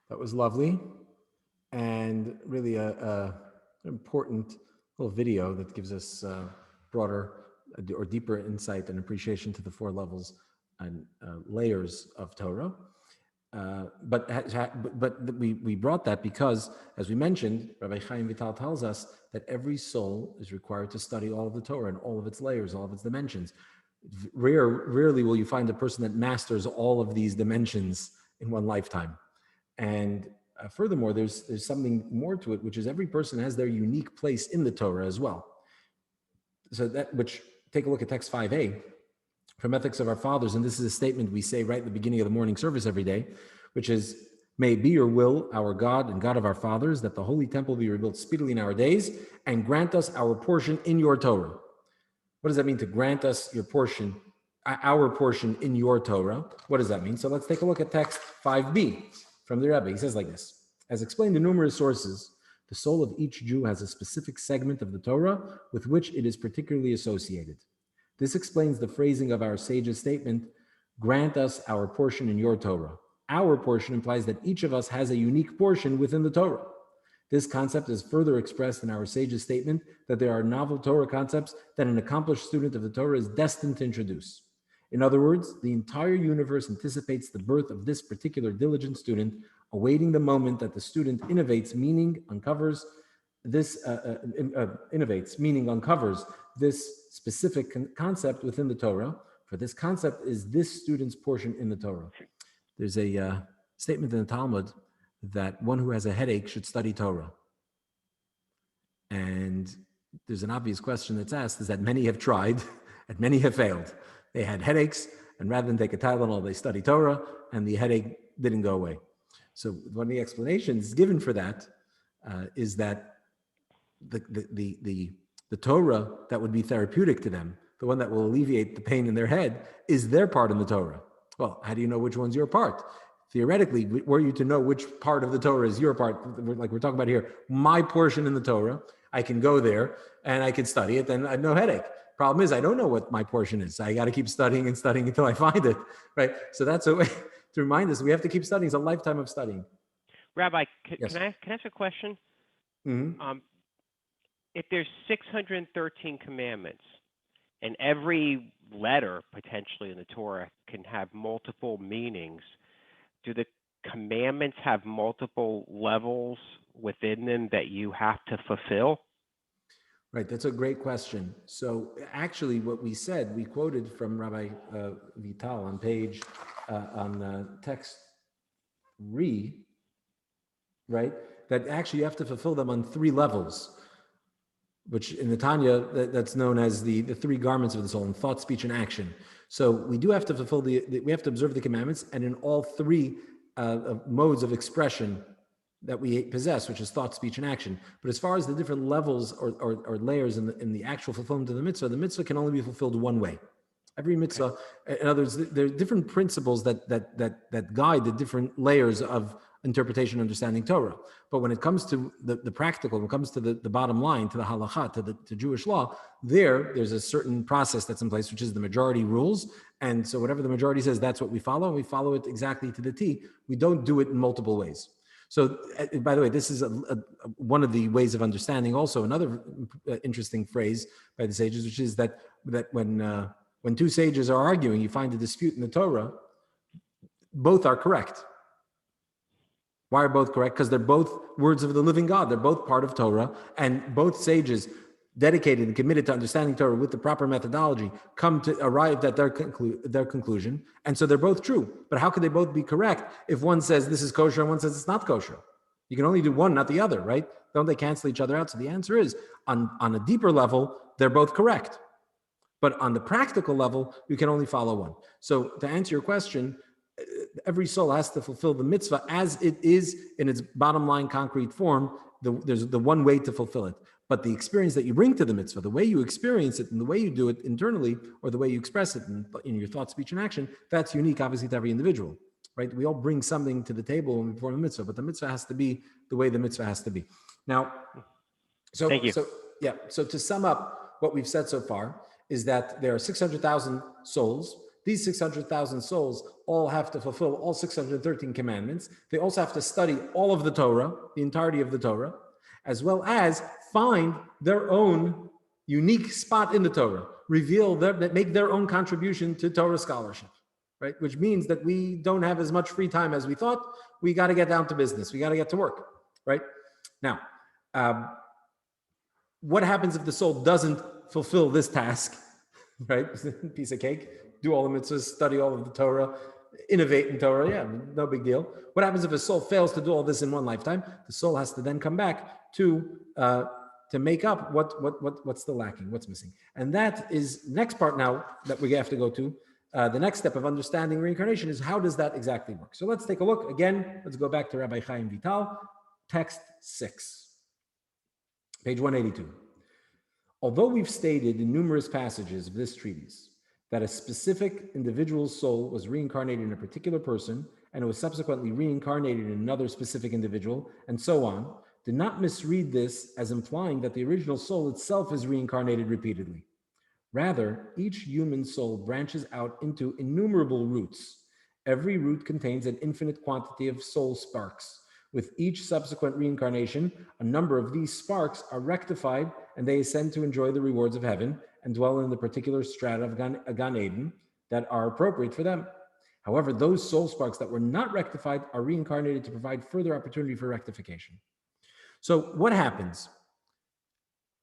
That was lovely. And really an important little video that gives us broader or deeper insight and appreciation to the four levels and layers of Torah. But we brought that because, as we mentioned, Rabbi Chaim Vital tells us that every soul is required to study all of the Torah and all of its layers, all of its dimensions. Rarely will you find a person that masters all of these dimensions in one lifetime. And furthermore, there's something more to it, which is every person has their unique place in the Torah as well. So take a look at text 5a from Ethics of Our Fathers, and this is a statement we say right at the beginning of the morning service every day, which is, "May it be your will, our God and God of our fathers, that the holy temple be rebuilt speedily in our days, and grant us our portion in your Torah." What does that mean, to grant us your portion, our portion in your Torah? What does that mean? So let's take a look at text 5b from the Rebbe. He says like this: as explained in numerous sources, the soul of each Jew has a specific segment of the Torah with which it is particularly associated. This explains the phrasing of our sage's statement, "Grant us our portion in your Torah." Our portion implies that each of us has a unique portion within the Torah. This concept is further expressed in our sage's statement that there are novel Torah concepts that an accomplished student of the Torah is destined to introduce. In other words, the entire universe anticipates the birth of this particular diligent student, awaiting the moment that the student uncovers this specific concept within the Torah. For this concept is this student's portion in the Torah. There's a statement in the Talmud that one who has a headache should study Torah. And there's an obvious question that's asked, is that many have tried and many have failed. They had headaches, and rather than take a Tylenol, they study Torah, and the headache didn't go away. So one of the explanations given for that is that the Torah that would be therapeutic to them, the one that will alleviate the pain in their head, is their part in the Torah. Well, how do you know which one's your part? Theoretically, were you to know which part of the Torah is your part, like we're talking about here, my portion in the Torah, I can go there and I can study it, then I have no headache. Problem is, I don't know what my portion is. I got to keep studying and studying until I find it, right? So that's a way to remind us we have to keep studying. It's a lifetime of studying. Rabbi, Yes. can I ask a question? Mm-hmm. If there's 613 commandments, and every letter potentially in the Torah can have multiple meanings, do the commandments have multiple levels within them that you have to fulfill? Right, that's a great question. So actually what we said, we quoted from Rabbi Vital on page, on text 3, right? That actually you have to fulfill them on 3 levels, which in the Tanya, that's known as the 3 garments of the soul, in thought, speech, and action. So we do have to fulfill we have to observe the commandments, and in all 3 modes of expression that we possess, which is thought, speech, and action. But as far as the different levels or layers in the actual fulfillment of the mitzvah can only be fulfilled one way. Every mitzvah, in other words, there are different principles that guide the different layers of interpretation, understanding Torah. But when it comes to the practical, when it comes to the bottom line, to the halakha, to Jewish law, there's a certain process that's in place, which is the majority rules. And so whatever the majority says, that's what we follow, and we follow it exactly to the T. We don't do it in multiple ways. So, by the way, this is one of the ways of understanding. Also, another interesting phrase by the sages, which is that when two sages are arguing, you find a dispute in the Torah, both are correct. Why are both correct? Because they're both words of the living God. They're both part of Torah, and both sages, dedicated and committed to understanding Torah with the proper methodology, come to arrive at their conclusion. And so they're both true. But how could they both be correct if one says this is kosher and one says it's not kosher? You can only do one, not the other, right? Don't they cancel each other out? So the answer is, on a deeper level, they're both correct. But on the practical level, you can only follow one. So to answer your question, every soul has to fulfill the mitzvah as it is in its bottom line concrete form. There's the one way to fulfill it. But the experience that you bring to the mitzvah, the way you experience it and the way you do it internally, or the way you express it in your thought, speech, and action, that's unique, obviously, to every individual, right? We all bring something to the table when we perform the mitzvah, but the mitzvah has to be the way the mitzvah has to be. Now, Thank you. So to sum up what we've said so far is that there are 600,000 souls. These 600,000 souls all have to fulfill all 613 commandments. They also have to study all of the Torah, the entirety of the Torah, as well as find their own unique spot in the Torah, make their own contribution to Torah scholarship, right? Which means that we don't have as much free time as we thought. We got to get down to business. We got to get to work, right? Now, what happens if the soul doesn't fulfill this task, right? Piece of cake, do all the mitzvahs, study all of the Torah, innovate in Torah, yeah, no big deal. What happens if a soul fails to do all this in one lifetime? The soul has to then come back to make up what's still lacking, what's missing. And that is next part now that we have to go to. The next step of understanding reincarnation is, how does that exactly work? So let's take a look. Again, let's go back to Rabbi Chaim Vital, text 6, page 182. Although we've stated in numerous passages of this treatise that a specific individual's soul was reincarnated in a particular person, and it was subsequently reincarnated in another specific individual, and so on, do not misread this as implying that the original soul itself is reincarnated repeatedly. Rather, each human soul branches out into innumerable roots. Every root contains an infinite quantity of soul sparks. With each subsequent reincarnation, a number of these sparks are rectified and they ascend to enjoy the rewards of heaven and dwell in the particular strata of Gan Eden that are appropriate for them. However, those soul sparks that were not rectified are reincarnated to provide further opportunity for rectification. So what happens?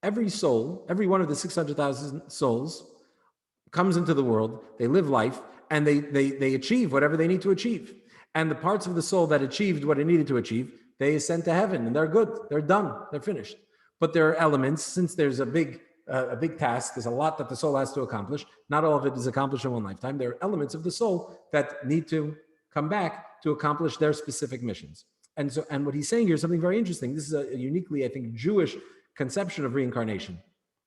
Every soul, every one of the 600,000 souls comes into the world, they live life, and they achieve whatever they need to achieve. And the parts of the soul that achieved what it needed to achieve, they ascend to heaven, and they're good, they're done, they're finished. But there are elements, since there's a big task, there's a lot that the soul has to accomplish. Not all of it is accomplished in one lifetime. There are elements of the soul that need to come back to accomplish their specific missions. And what he's saying here is something very interesting. This is a uniquely, I think, Jewish conception of reincarnation.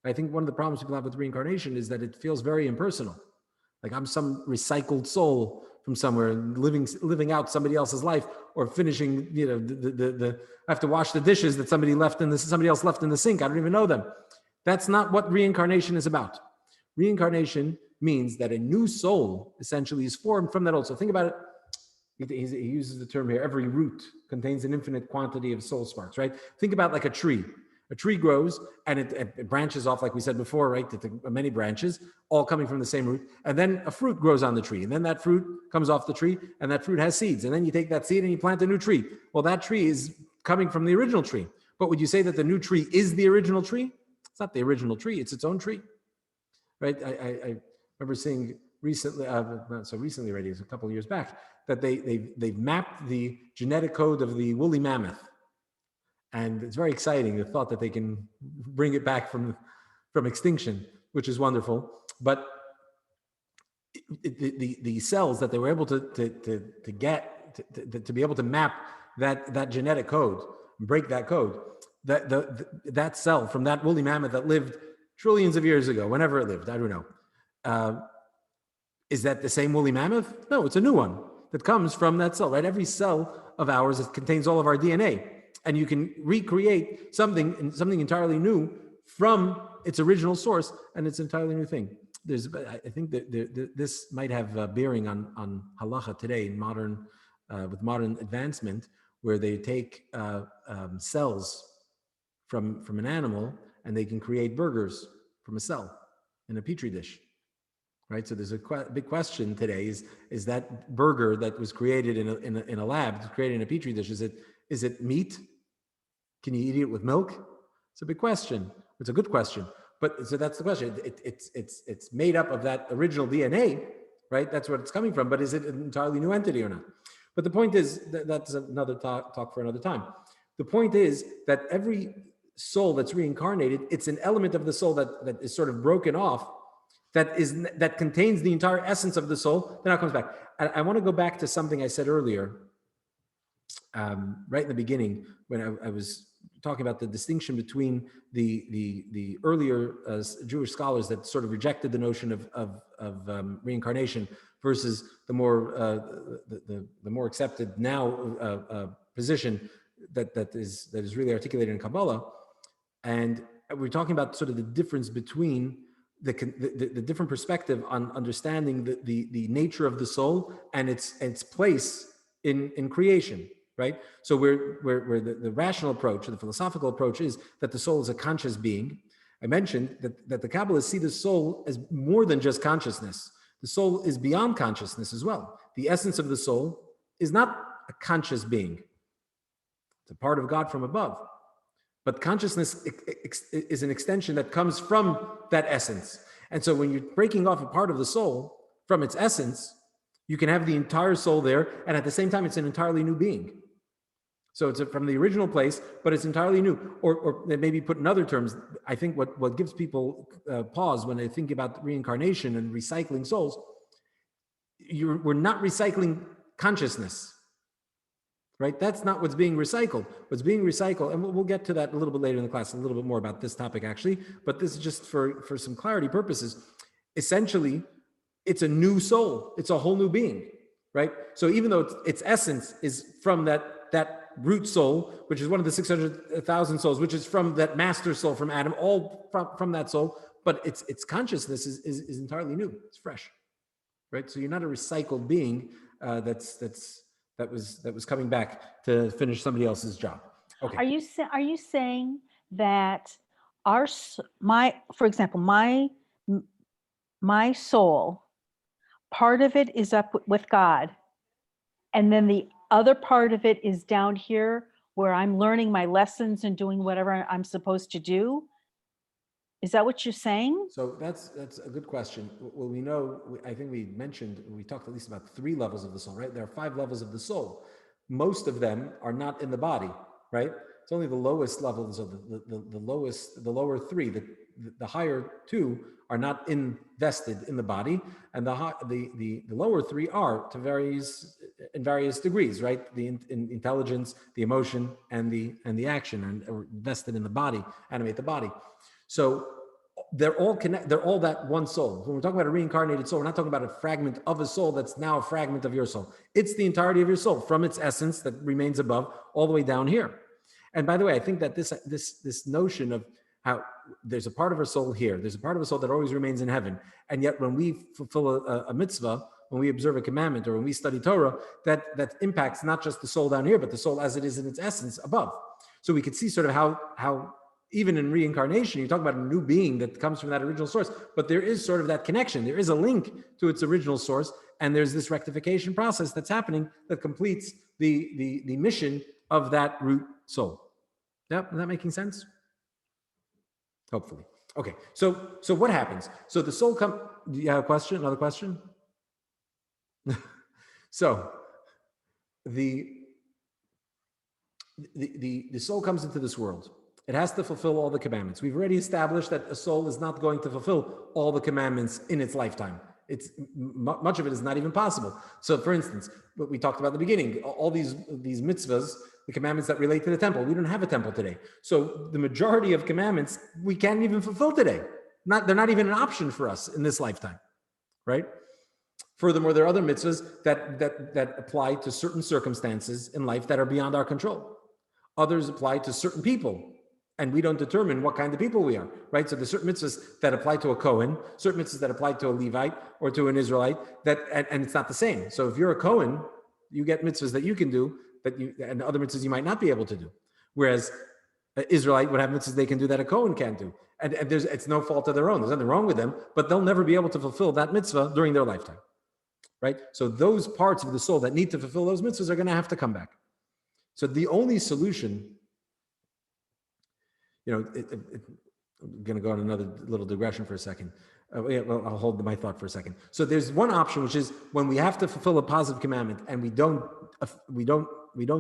I think one of the problems people have with reincarnation is that it feels very impersonal. Like I'm some recycled soul from somewhere, living out somebody else's life, or finishing, I have to wash the dishes that somebody else left in the sink. I don't even know them. That's not what reincarnation is about. Reincarnation means that a new soul essentially is formed from that old. So think about it. He uses the term here, every root contains an infinite quantity of soul sparks, right? Think about like a tree. A tree grows and it branches off, like we said before, right? Many branches, all coming from the same root. And then a fruit grows on the tree. And then that fruit comes off the tree, and that fruit has seeds. And then you take that seed and you plant a new tree. Well, that tree is coming from the original tree. But would you say that the new tree is the original tree? It's not the original tree. It's its own tree, right? I remember seeing recently, not so recently already, it's a couple of years back, that they've mapped the genetic code of the woolly mammoth. And it's very exciting, the thought that they can bring it back from extinction, which is wonderful. But the cells that they were able to be able to map that genetic code, break that code, that cell from that woolly mammoth that lived trillions of years ago, whenever it lived, I don't know. Is that the same woolly mammoth? No, it's a new one. that comes from that cell, right? Every cell of ours, it contains all of our DNA, and you can recreate something entirely new from its original source, and it's an entirely new thing. I think that this might have bearing on halacha today in with modern advancement, where they take cells from an animal and they can create burgers from a cell in a petri dish, right? So there's a big question today: is that burger that was created in a lab, created in a petri dish, is it meat? Can you eat it with milk? It's a big question. It's a good question. But so that's the question. It's made up of that original DNA, right? That's what it's coming from. But is it an entirely new entity or not? But the point is that's another talk for another time. The point is that every soul that's reincarnated, it's an element of the soul that is sort of broken off, that contains the entire essence of the soul. Then it comes back. I want to go back to something I said earlier, right in the beginning, when I was talking about the distinction between the earlier Jewish scholars that sort of rejected the notion of reincarnation versus the more accepted now position that is really articulated in Kabbalah. And we're talking about sort of the difference between the different perspective on understanding the nature of the soul and its place in creation. Right? So where the rational approach, or the philosophical approach, is that the soul is a conscious being. I mentioned that the Kabbalists see the soul as more than just consciousness. The soul is beyond consciousness as well. The essence of the soul is not a conscious being. It's a part of God from above. But consciousness is an extension that comes from that essence. And so when you're breaking off a part of the soul from its essence, you can have the entire soul there, and at the same time, it's an entirely new being. So it's from the original place, but it's entirely new. Or maybe put in other terms, I think what gives people pause when they think about reincarnation and recycling souls, we're not recycling consciousness, right? That's not what's being recycled. What's being recycled, and we'll get to that a little bit later in the class, a little bit more about this topic actually, but this is just for some clarity purposes. Essentially, it's a new soul. It's a whole new being, right? So even though its essence is from that root soul, which is one of the 600,000 souls, which is from that master soul from Adam, all from that soul, but its consciousness is entirely new. It's fresh, right? So you're not a recycled being that was coming back to finish somebody else's job. Okay. Are you saying that for example, my soul, part of it is up with God, and then the other part of it is down here where I'm learning my lessons and doing whatever I'm supposed to do? Is that what you're saying? So that's a good question. Well, I think we talked at least about 3 levels of the soul, right? There are 5 levels of the soul. Most of them are not in the body, right? It's only the lowest levels of the lower 3. The higher 2 are not invested in the body, and the lower 3 are in various degrees, right? The intelligence, the emotion, and the action, and are invested in the body, animate the body. So they're all connected. They're all that one soul. When we're talking about a reincarnated soul, we're not talking about a fragment of a soul that's now a fragment of your soul. It's the entirety of your soul, from its essence that remains above all the way down here. And by the way, I think that this notion of how there's a part of our soul here, there's a part of our soul that always remains in heaven, and yet when we fulfill a mitzvah, when we observe a commandment, or when we study Torah, that impacts not just the soul down here, but the soul as it is in its essence above. So we could see sort of how even in reincarnation, you talk about a new being that comes from that original source, but there is sort of that connection. There is a link to its original source, and there's this rectification process that's happening that completes the mission of that root soul. Yep, is that making sense? Hopefully. Okay, so what happens? So the soul do you have a question? Another question? So the soul comes into this world. It has to fulfill all the commandments. We've already established that a soul is not going to fulfill all the commandments in its lifetime. Much of it is not even possible. So for instance, what we talked about at the beginning, all these mitzvahs, the commandments that relate to the temple, we don't have a temple today. So the majority of commandments we can't even fulfill today. They're not even an option for us in this lifetime, right? Furthermore, there are other mitzvahs that apply to certain circumstances in life that are beyond our control. Others apply to certain people, and we don't determine what kind of people we are, right? So there's certain mitzvahs that apply to a Kohen, certain mitzvahs that apply to a Levite or to an Israelite, and it's not the same. So if you're a Kohen, you get mitzvahs that you can do, and other mitzvahs you might not be able to do. Whereas an Israelite would have mitzvahs they can do that a Kohen can't do. And it's no fault of their own. There's nothing wrong with them, but they'll never be able to fulfill that mitzvah during their lifetime, right? So those parts of the soul that need to fulfill those mitzvahs are going to have to come back. So the only solution, I'm going to go on another little digression for a second. I'll hold my thought for a second. So there's one option, which is when we have to fulfill a positive commandment and we don't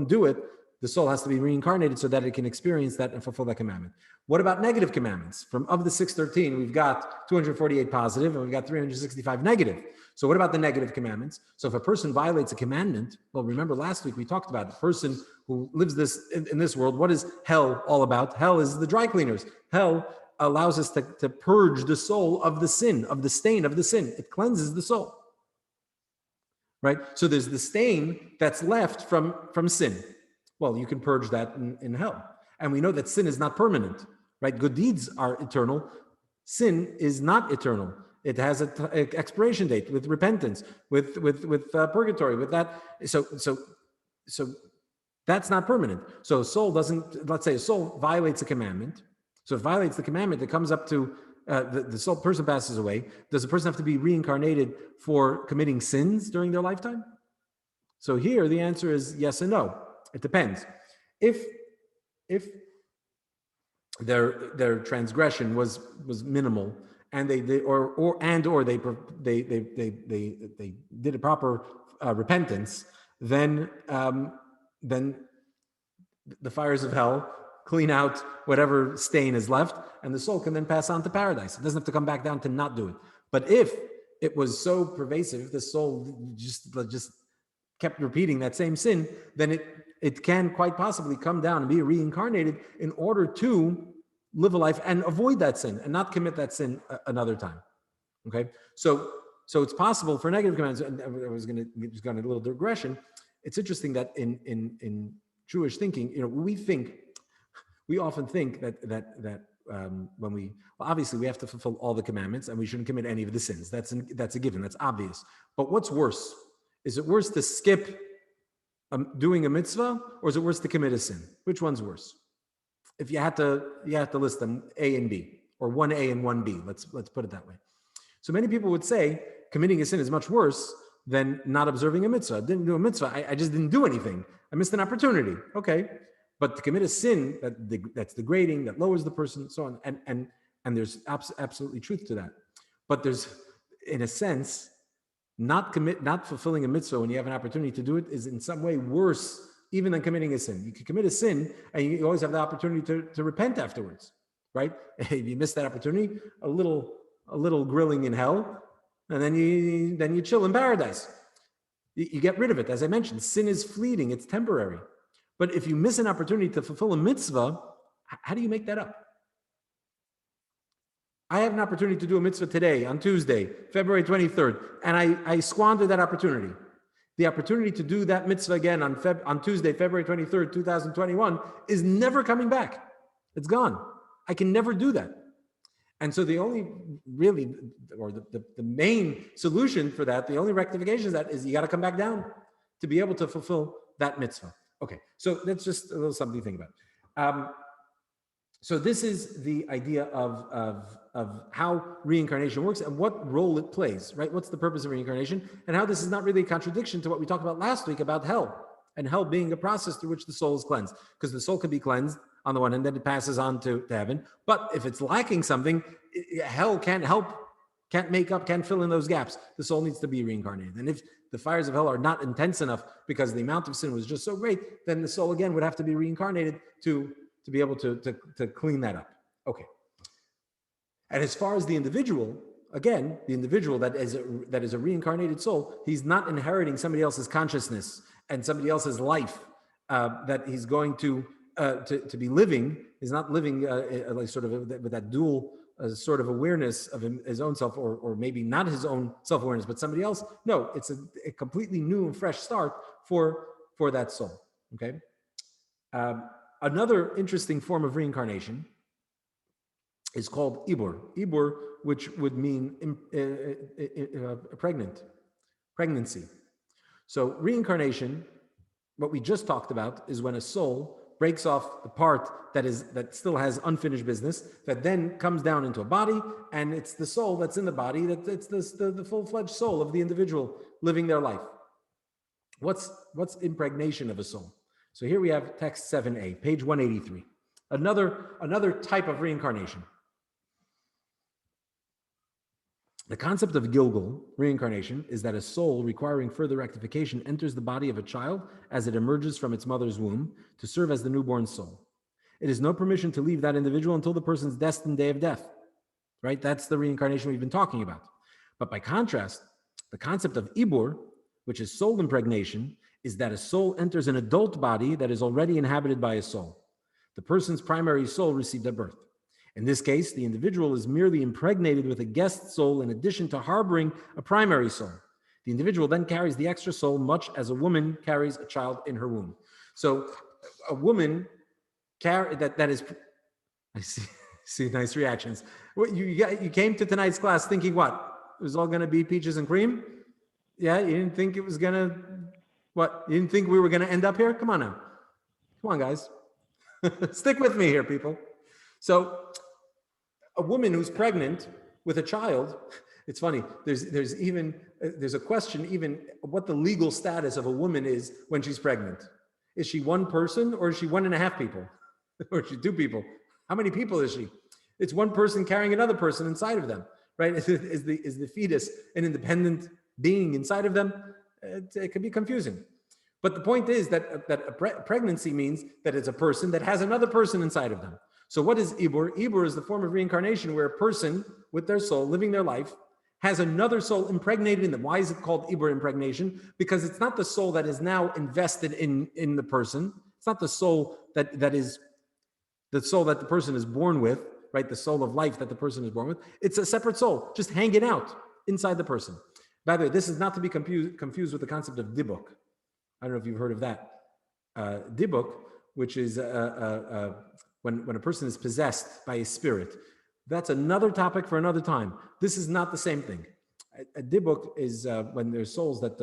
do it, the soul has to be reincarnated so that it can experience that and fulfill that commandment. What about negative commandments? Of the 613, we've got 248 positive and we've got 365 negative. So what about the negative commandments? So if a person violates a commandment, well, remember last week we talked about the person who lives in this world. What is hell all about? Hell is the dry cleaners. Hell allows us to purge the soul of the sin, of the stain of the sin. It cleanses the soul, right? So there's the stain that's left from sin. Well, you can purge that in hell. And we know that sin is not permanent, right? Good deeds are eternal. Sin is not eternal. It has an expiration date with repentance, with purgatory, with that. So that's not permanent. So soul doesn't, let's say a soul violates a commandment. So if it violates the commandment, it comes up to the soul person passes away. Does the person have to be reincarnated for committing sins during their lifetime? So here the answer is yes and no. It depends. If their transgression was minimal and they did a proper repentance, then the fires of hell clean out whatever stain is left, and the soul can then pass on to paradise. It doesn't have to come back down to not do it. But if it was so pervasive, the soul just kept repeating that same sin, then it can quite possibly come down and be reincarnated in order to live a life and avoid that sin and not commit that sin another time. Okay, so it's possible for negative commands. And I was going to just go on a little digression. It's interesting that in Jewish thinking, we often think that when obviously we have to fulfill all the commandments and we shouldn't commit any of the sins. That's a given. That's obvious. But what's worse? Is it worse to skip doing a mitzvah, or is it worse to commit a sin? Which one's worse? If you had to list them, A and B, or 1A and 1B. Let's put it that way. So many people would say committing a sin is much worse than not observing a mitzvah. I didn't do a mitzvah. I just didn't do anything. I missed an opportunity. Okay, but to commit a sin that's degrading, that lowers the person, so on, and there's absolutely truth to that. But there's, in a sense, not fulfilling a mitzvah when you have an opportunity to do it is in some way worse even than committing a sin. You can commit a sin and you always have the opportunity to repent afterwards, right? If you miss that opportunity, a little grilling in hell, and then you chill in paradise. You get rid of it. As I mentioned, sin is fleeting, it's temporary. But if you miss an opportunity to fulfill a mitzvah, how do you make that up? I have an opportunity to do a mitzvah today, on Tuesday, February 23rd, and I squandered that opportunity. The opportunity to do that mitzvah again on Tuesday, February 23rd, 2021 is never coming back. It's gone. I can never do that. And so the only really, or the main solution for that, the only rectification of that is you got to come back down to be able to fulfill that mitzvah. Okay, so that's just a little something to think about. So this is the idea of how reincarnation works and what role it plays, right? What's the purpose of reincarnation, and how this is not really a contradiction to what we talked about last week about hell, and hell being a process through which the soul is cleansed, because the soul can be cleansed on the one hand, then it passes on to heaven. But if it's lacking something, hell can't help, can't make up, can't fill in those gaps. The soul needs to be reincarnated. And if the fires of hell are not intense enough because the amount of sin was just so great, then the soul again would have to be reincarnated to be able to clean that up. Okay. And as far as the individual, again, the individual that is a reincarnated soul, he's not inheriting somebody else's consciousness and somebody else's life that he's going to be living. He's not living like sort of with that dual a sort of awareness of his own self, or maybe not his own self-awareness, but somebody else. No, it's a completely new and fresh start for that soul. Okay. Another interesting form of reincarnation is called ibur. Ibur, which would mean pregnancy. So reincarnation, what we just talked about, is when a soul breaks off the part that still has unfinished business, that then comes down into a body, and it's the soul that's in the body, that it's the full-fledged soul of the individual living their life. What's impregnation of a soul? So here we have text 7a, page 183. Another type of reincarnation. The concept of Gilgul, reincarnation, is that a soul requiring further rectification enters the body of a child as it emerges from its mother's womb to serve as the newborn soul. It is no permission to leave that individual until the person's destined day of death, right? That's the reincarnation we've been talking about. But by contrast, the concept of Ibur, which is soul impregnation, is that a soul enters an adult body that is already inhabited by a soul. The person's primary soul received at birth. In this case, the individual is merely impregnated with a guest soul in addition to harboring a primary soul. The individual then carries the extra soul much as a woman carries a child in her womb. So a woman that is, I see nice reactions. You came to tonight's class thinking what? It was all going to be peaches and cream? Yeah, you didn't think it was going to, what? You didn't think we were going to end up here? Come on now. Come on, guys. Stick with me here, people. So a woman who's pregnant with a child, it's funny, there's a question even what the legal status of a woman is when she's pregnant. Is she one person, or is she 1.5 people? Or is she 2 people? How many people is she? It's one person carrying another person inside of them, right? Is the fetus an independent being inside of them? It can be confusing. But the point is that a pregnancy means that it's a person that has another person inside of them. So what is Ibur? Ibur is the form of reincarnation where a person with their soul living their life has another soul impregnated in them. Why is it called Ibur impregnation? Because it's not the soul that is now invested in the person. It's not the soul that is the soul that the person is born with, right? The soul of life that the person is born with. It's a separate soul, just hanging out inside the person. By the way, this is not to be confused with the concept of dibuk. I don't know if you've heard of that. Dibuk, which is when a person is possessed by a spirit. That's another topic for another time. This is not the same thing. A dibuk is when there's souls that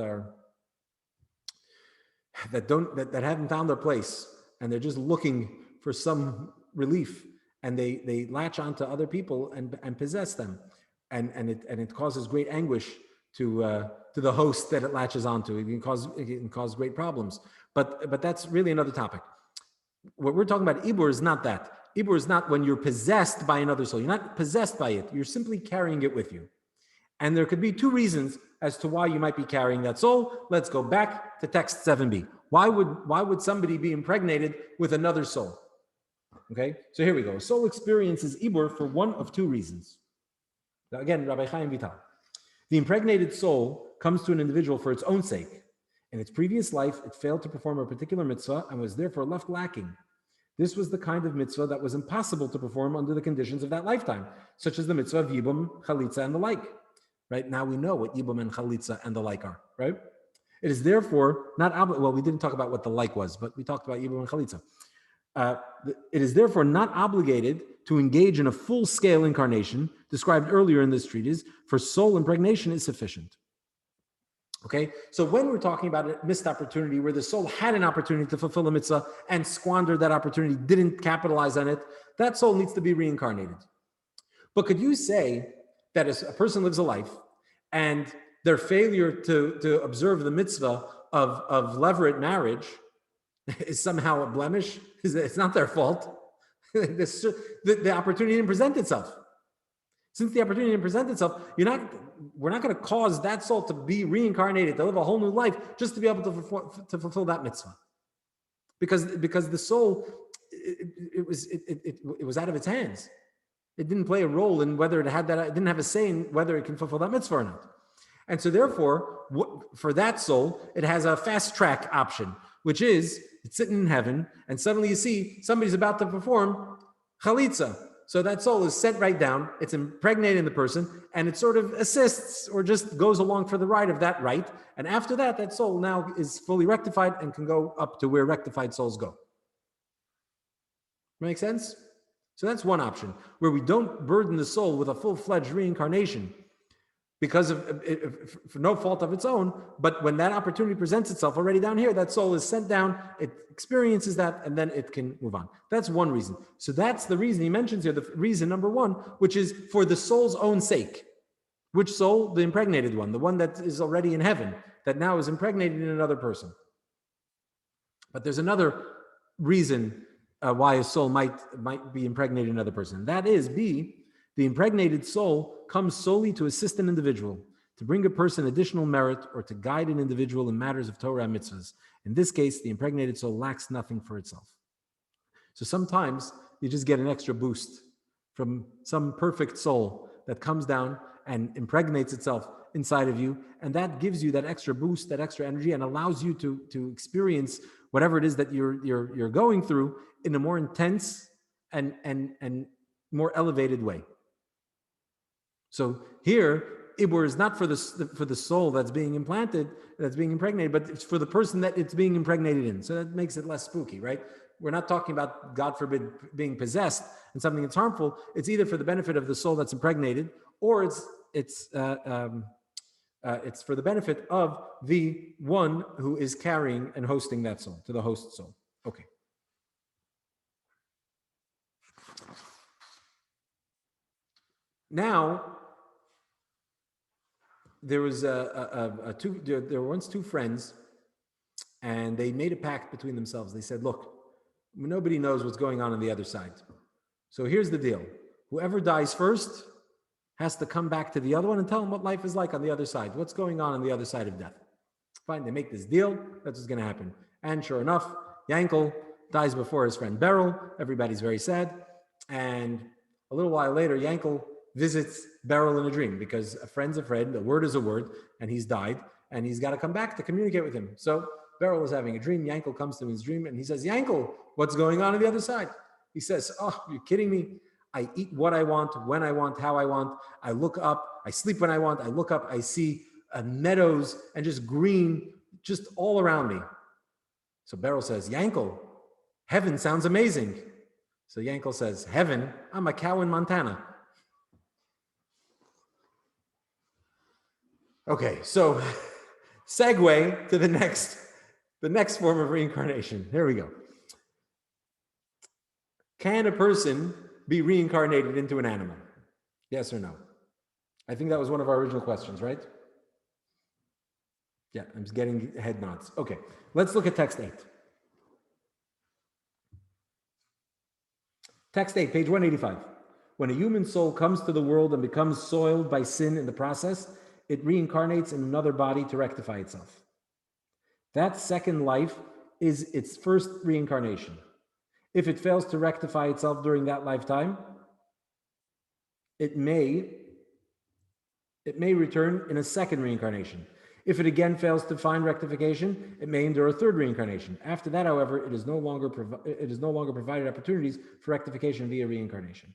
haven't found their place, and they're just looking for some relief, and they latch onto other people and possess them, and it causes great anguish to the host that it latches onto. It can cause great problems. But that's really another topic. What we're talking about, Ibur, is not that. Ibur is not when you're possessed by another soul. You're not possessed by it. You're simply carrying it with you. And there could be 2 reasons as to why you might be carrying that soul. Let's go back to text 7b. Why would somebody be impregnated with another soul? Okay, so here we go. Soul experiences Ibur for one of 2 reasons. Now again, Rabbi Chaim Vital. The impregnated soul comes to an individual for its own sake. In its previous life, it failed to perform a particular mitzvah and was therefore left lacking. This was the kind of mitzvah that was impossible to perform under the conditions of that lifetime, such as the mitzvah of Yibum, Chalitza, and the like. Right now we know what Yibum and Chalitza and the like are, right? It is therefore not well, we didn't talk about what the like was, but we talked about Yibum and Chalitza. It is therefore not obligated to engage in a full-scale incarnation described earlier in this treatise, for soul impregnation is sufficient. Okay, so when we're talking about a missed opportunity where the soul had an opportunity to fulfill a mitzvah and squandered that opportunity, didn't capitalize on it, that soul needs to be reincarnated. But could you say that a person lives a life and their failure to observe the mitzvah of levirate marriage is somehow a blemish? It's not their fault. The opportunity didn't present itself. Since the opportunity didn't present itself, we're not going to cause that soul to be reincarnated, to live a whole new life, just to be able to fulfill that mitzvah. Because the soul, it was out of its hands. It didn't play a role in whether it didn't have a say in whether it can fulfill that mitzvah or not. And so therefore, for that soul, it has a fast track option, which is it's sitting in heaven, and suddenly you see somebody's about to perform chalitza. So that soul is sent right down, it's impregnated in the person, and it sort of assists or just goes along for the ride of that rite. And after that, that soul now is fully rectified and can go up to where rectified souls go. Make sense? So that's one option, where we don't burden the soul with a full-fledged reincarnation because for no fault of its own. But when that opportunity presents itself already down here, that soul is sent down, it experiences that, and then it can move on. That's one reason. So that's the reason he mentions here, the reason number one, which is for the soul's own sake. Which soul? The impregnated one, the one that is already in heaven, that now is impregnated in another person. But there's another reason why a soul might be impregnated in another person. That is, B, the impregnated soul comes solely to assist an individual, to bring a person additional merit, or to guide an individual in matters of Torah and mitzvahs. In this case, the impregnated soul lacks nothing for itself. So sometimes you just get an extra boost from some perfect soul that comes down and impregnates itself inside of you, and that gives you that extra boost, that extra energy, and allows you to experience whatever it is that you're going through in a more intense and more elevated way. So here, Ibur is not for the soul that's being implanted, that's being impregnated, but it's for the person that it's being impregnated in. So that makes it less spooky, right? We're not talking about, God forbid, being possessed and something that's harmful. It's either for the benefit of the soul that's impregnated, or it's for the benefit of the one who is carrying and hosting that soul, to the host soul. Okay. Now, there were once two friends, and they made a pact between themselves. They said, look, nobody knows what's going on the other side. So here's the deal. Whoever dies first has to come back to the other one and tell him what life is like on the other side. What's going on the other side of death. Fine, they make this deal. That's what's going to happen. And sure enough, Yankel dies before his friend Beryl. Everybody's very sad. And a little while later, Yankel visits Beryl in a dream, because a friend's a friend, a word is a word, and he's died, and he's got to come back to communicate with him. So Beryl is having a dream. Yankel comes to his dream, and he says, Yankel, what's going on the other side? He says, oh, you're kidding me. I eat what I want, when I want, how I want. I look up, I sleep when I want. I look up, I see meadows and just green just all around me. So Beryl says, Yankel, heaven sounds amazing. So Yankel says, heaven? I'm a cow in Montana. Okay, so segue to the next form of reincarnation. Here we go. Can a person be reincarnated into an animal? Yes or no? I think that was one of our original questions, right? Yeah, I'm just getting head nods. Okay, let's look at text 8. Text 8, page 185. When a human soul comes to the world and becomes soiled by sin in the process, it reincarnates in another body to rectify itself. That second life is its first reincarnation. If it fails to rectify itself during that lifetime, it may return in a second reincarnation. If it again fails to find rectification, it may endure a third reincarnation. After that, however, it is no longer provided opportunities for rectification via reincarnation.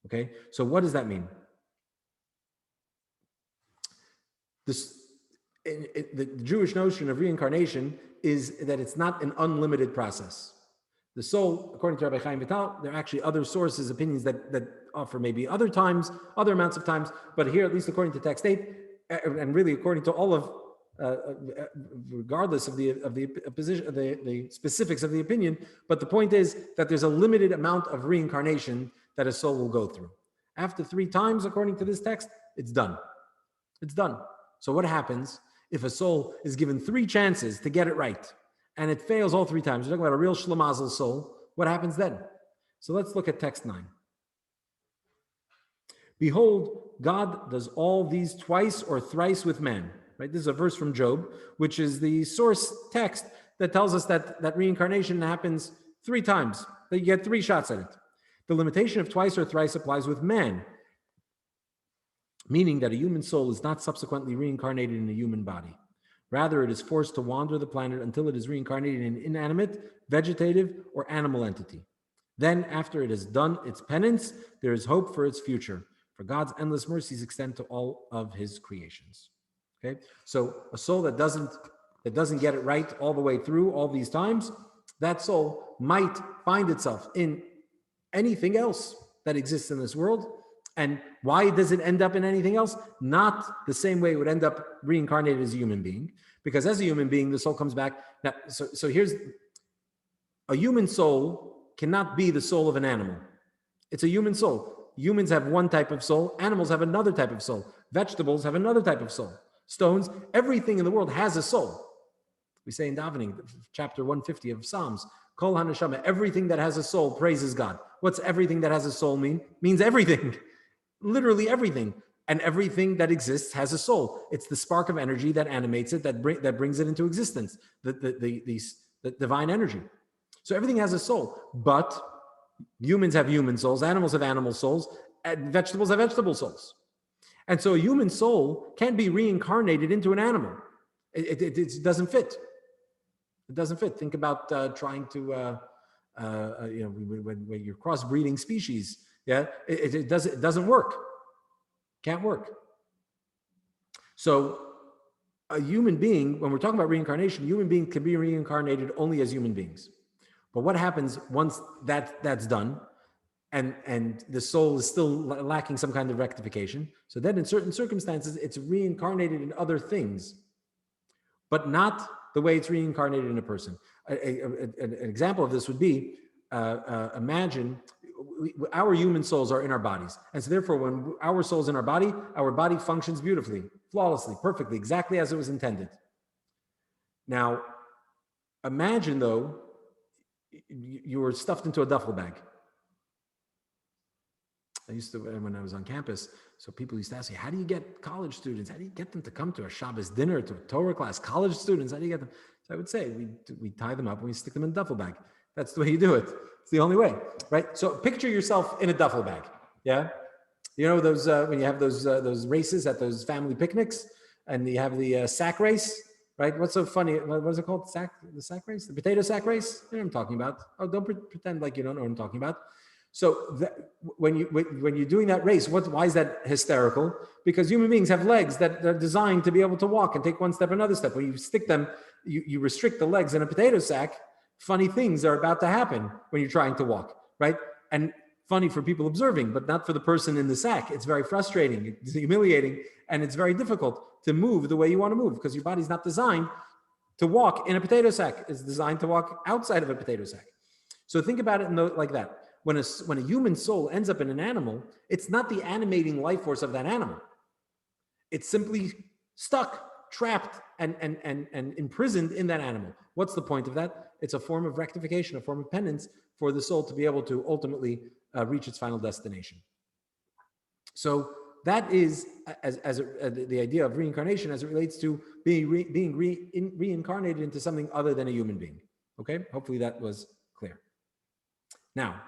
Okay, so what does that mean? The Jewish notion of reincarnation is that it's not an unlimited process. The soul, according to Rabbi Chaim Vital, there are actually other sources, opinions that offer maybe other times, other amounts of times, but here, at least according to text 8, and really according to all of, regardless of the specifics of the opinion, but the point is that there's a limited amount of reincarnation that a soul will go through. After 3 times, according to this text, it's done. It's done. So what happens if a soul is given 3 chances to get it right, and it fails all 3 times? We're talking about a real shlemazel soul. What happens then? So let's look at text 9. Behold, God does all these twice or thrice with man. Right? This is a verse from Job, which is the source text that tells us that reincarnation happens 3 times, that you get 3 shots at it. The limitation of twice or thrice applies with man, meaning that a human soul is not subsequently reincarnated in a human body. Rather, it is forced to wander the planet until it is reincarnated in an inanimate, vegetative, or animal entity. Then, after it has done its penance, there is hope for its future, for God's endless mercies extend to all of his creations. Okay, so a soul that doesn't get it right all the way through all these times, that soul might find itself in anything else that exists in this world. And why does it end up in anything else? Not the same way it would end up reincarnated as a human being, because as a human being, the soul comes back. Now, so here's a human soul cannot be the soul of an animal. It's a human soul. Humans have one type of soul. Animals have another type of soul. Vegetables have another type of soul. Stones, everything in the world has a soul. We say in davening, chapter 150 of Psalms, Kol HaNeshama, everything that has a soul praises God. What's everything that has a soul mean? Means everything. Literally everything. And everything that exists has a soul. It's the spark of energy that animates it, that brings it into existence, the divine energy. So everything has a soul, but humans have human souls, animals have animal souls, and vegetables have vegetable souls. And so a human soul can't be reincarnated into an animal. It doesn't fit. It doesn't fit. Think about trying to, when you're crossbreeding species, yeah, it doesn't work. Can't work. So a human being, when we're talking about reincarnation, human beings can be reincarnated only as human beings. But what happens once that's done, and the soul is still lacking some kind of rectification? So then in certain circumstances, it's reincarnated in other things, but not the way it's reincarnated in a person. An example of this would be, imagine our human souls are in our bodies. And so therefore, when our soul's in our body functions beautifully, flawlessly, perfectly, exactly as it was intended. Now, imagine though, you were stuffed into a duffel bag. I used to, when I was on campus, so people used to ask me, how do you get college students? How do you get them to come to a Shabbos dinner, to a Torah class? College students, how do you get them? So I would say, we tie them up and we stick them in a duffel bag. That's the way you do it. It's the only way, right? So picture yourself in a duffel bag, yeah? You know those, when you have those races at those family picnics, and you have the sack race, right? What's so funny? What is it called? The sack race? The potato sack race? You know what I'm talking about. Oh, don't pretend like you don't know what I'm talking about. So when you're doing that race, why is that hysterical? Because human beings have legs that are designed to be able to walk and take one step, another step. When you stick them, you restrict the legs in a potato sack, funny things are about to happen when you're trying to walk, right? And funny for people observing, but not for the person in the sack. It's very frustrating, it's humiliating, and it's very difficult to move the way you want to move, because your body's not designed to walk in a potato sack. It's designed to walk outside of a potato sack. So think about it like that. When a human soul ends up in an animal, it's not the animating life force of that animal. It's simply stuck, trapped, and imprisoned in that animal. What's the point of that? It's a form of rectification, a form of penance for the soul to be able to ultimately reach its final destination. So that is the idea of reincarnation as it relates to being reincarnated into something other than a human being. Okay, hopefully that was clear. Now,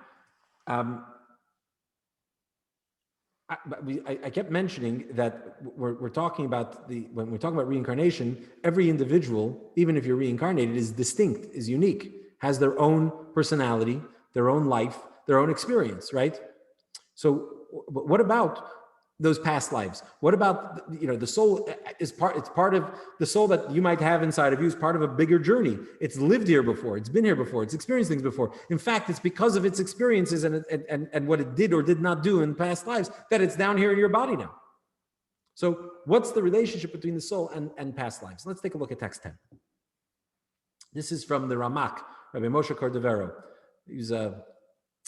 I kept mentioning that we're talking about when we're talking about reincarnation, every individual, even if you're reincarnated, is distinct, is unique, has their own personality, their own life, their own experience, right? So what about those past lives? What about, the soul it's part of the soul that you might have inside of you is part of a bigger journey. It's lived here before, it's been here before, it's experienced things before. In fact, it's because of its experiences and what it did or did not do in past lives that it's down here in your body now. So what's the relationship between the soul and past lives? Let's take a look at text 10. This is from the Ramak, Rabbi Moshe Cordovero. He's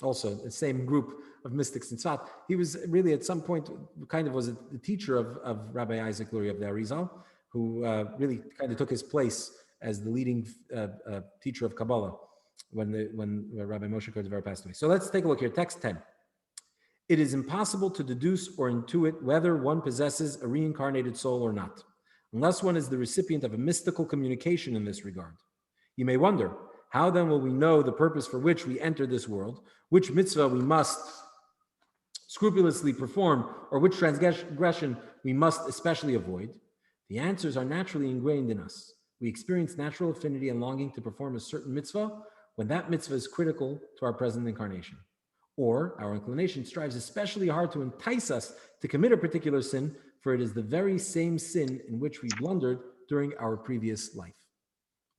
also the same group of mystics in Tzfat. He was really at some point kind of was the teacher of Rabbi Isaac Lurie of the Arizal, who really kind of took his place as the leading teacher of Kabbalah when Rabbi Moshe Cordovero passed away. So let's take a look here. Text 10. It is impossible to deduce or intuit whether one possesses a reincarnated soul or not, unless one is the recipient of a mystical communication in this regard. You may wonder, how then will we know the purpose for which we enter this world, which mitzvah we must scrupulously perform, or which transgression we must especially avoid? The answers are naturally ingrained in us. We experience natural affinity and longing to perform a certain mitzvah, when that mitzvah is critical to our present incarnation. Or our inclination strives especially hard to entice us to commit a particular sin, for it is the very same sin in which we blundered during our previous life.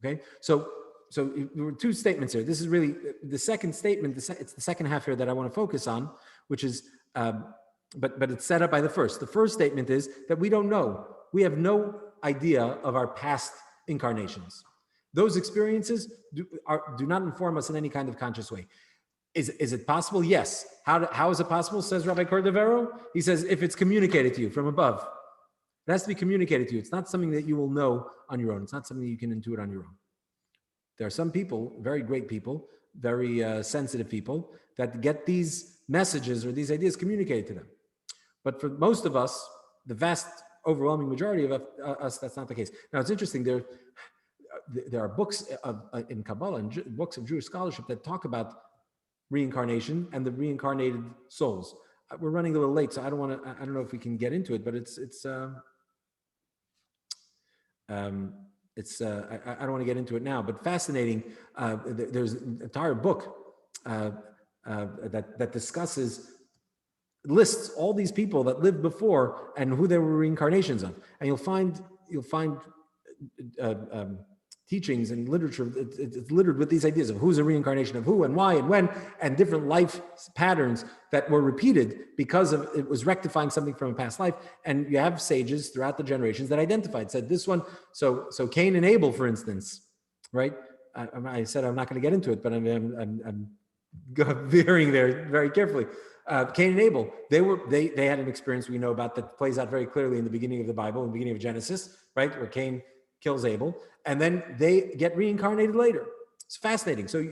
Okay, so there were two statements here. This is really the second statement. It's the second half here that I want to focus on, which is, but it's set up by the first. The first statement is that we don't know. We have no idea of our past incarnations. Those experiences do not inform us in any kind of conscious way. Is it possible? Yes. How is it possible? Says Rabbi Cordovero. He says, if it's communicated to you from above, it has to be communicated to you. It's not something that you will know on your own. It's not something you can intuit on your own. There are some people, very great people, very sensitive people, that get these messages or these ideas communicated to them. But for most of us, the vast overwhelming majority of us, that's not the case. Now, it's interesting. There are books in Kabbalah and books of Jewish scholarship that talk about reincarnation and the reincarnated souls. We're running a little late, so I don't know if we can get into it, but I don't want to get into it now, but fascinating. There's an entire book that discusses, lists all these people that lived before and who they were reincarnations of, and you'll find teachings and literature. It's littered with these ideas of who's a reincarnation of who and why and when, and different life patterns that were repeated because of it was rectifying something from a past life. And you have sages throughout the generations that identified, said this one. So Cain and Abel, for instance, right? I said I'm not going to get into it, but I'm veering there very carefully. Cain and Abel, they had an experience we know about that plays out very clearly in the beginning of the Bible, in the beginning of Genesis, right, where Cain kills Abel, and then they get reincarnated later. It's fascinating. So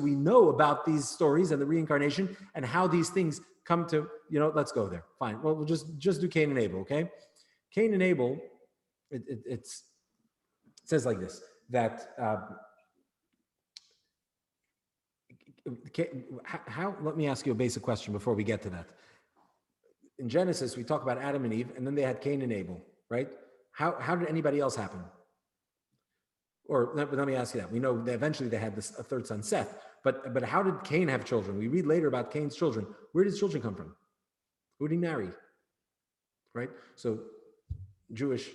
we know about these stories and the reincarnation and how these things come to, let's go there. Fine. Well, we'll just do Cain and Abel, okay? Cain and Abel, it says like this, that let me ask you a basic question before we get to that. In Genesis, we talk about Adam and Eve, and then they had Cain and Abel, right? How did anybody else happen? Or let me ask you that. We know that eventually they had a third son, Seth. But how did Cain have children? We read later about Cain's children. Where did his children come from? Who did he marry? Right? So Jewish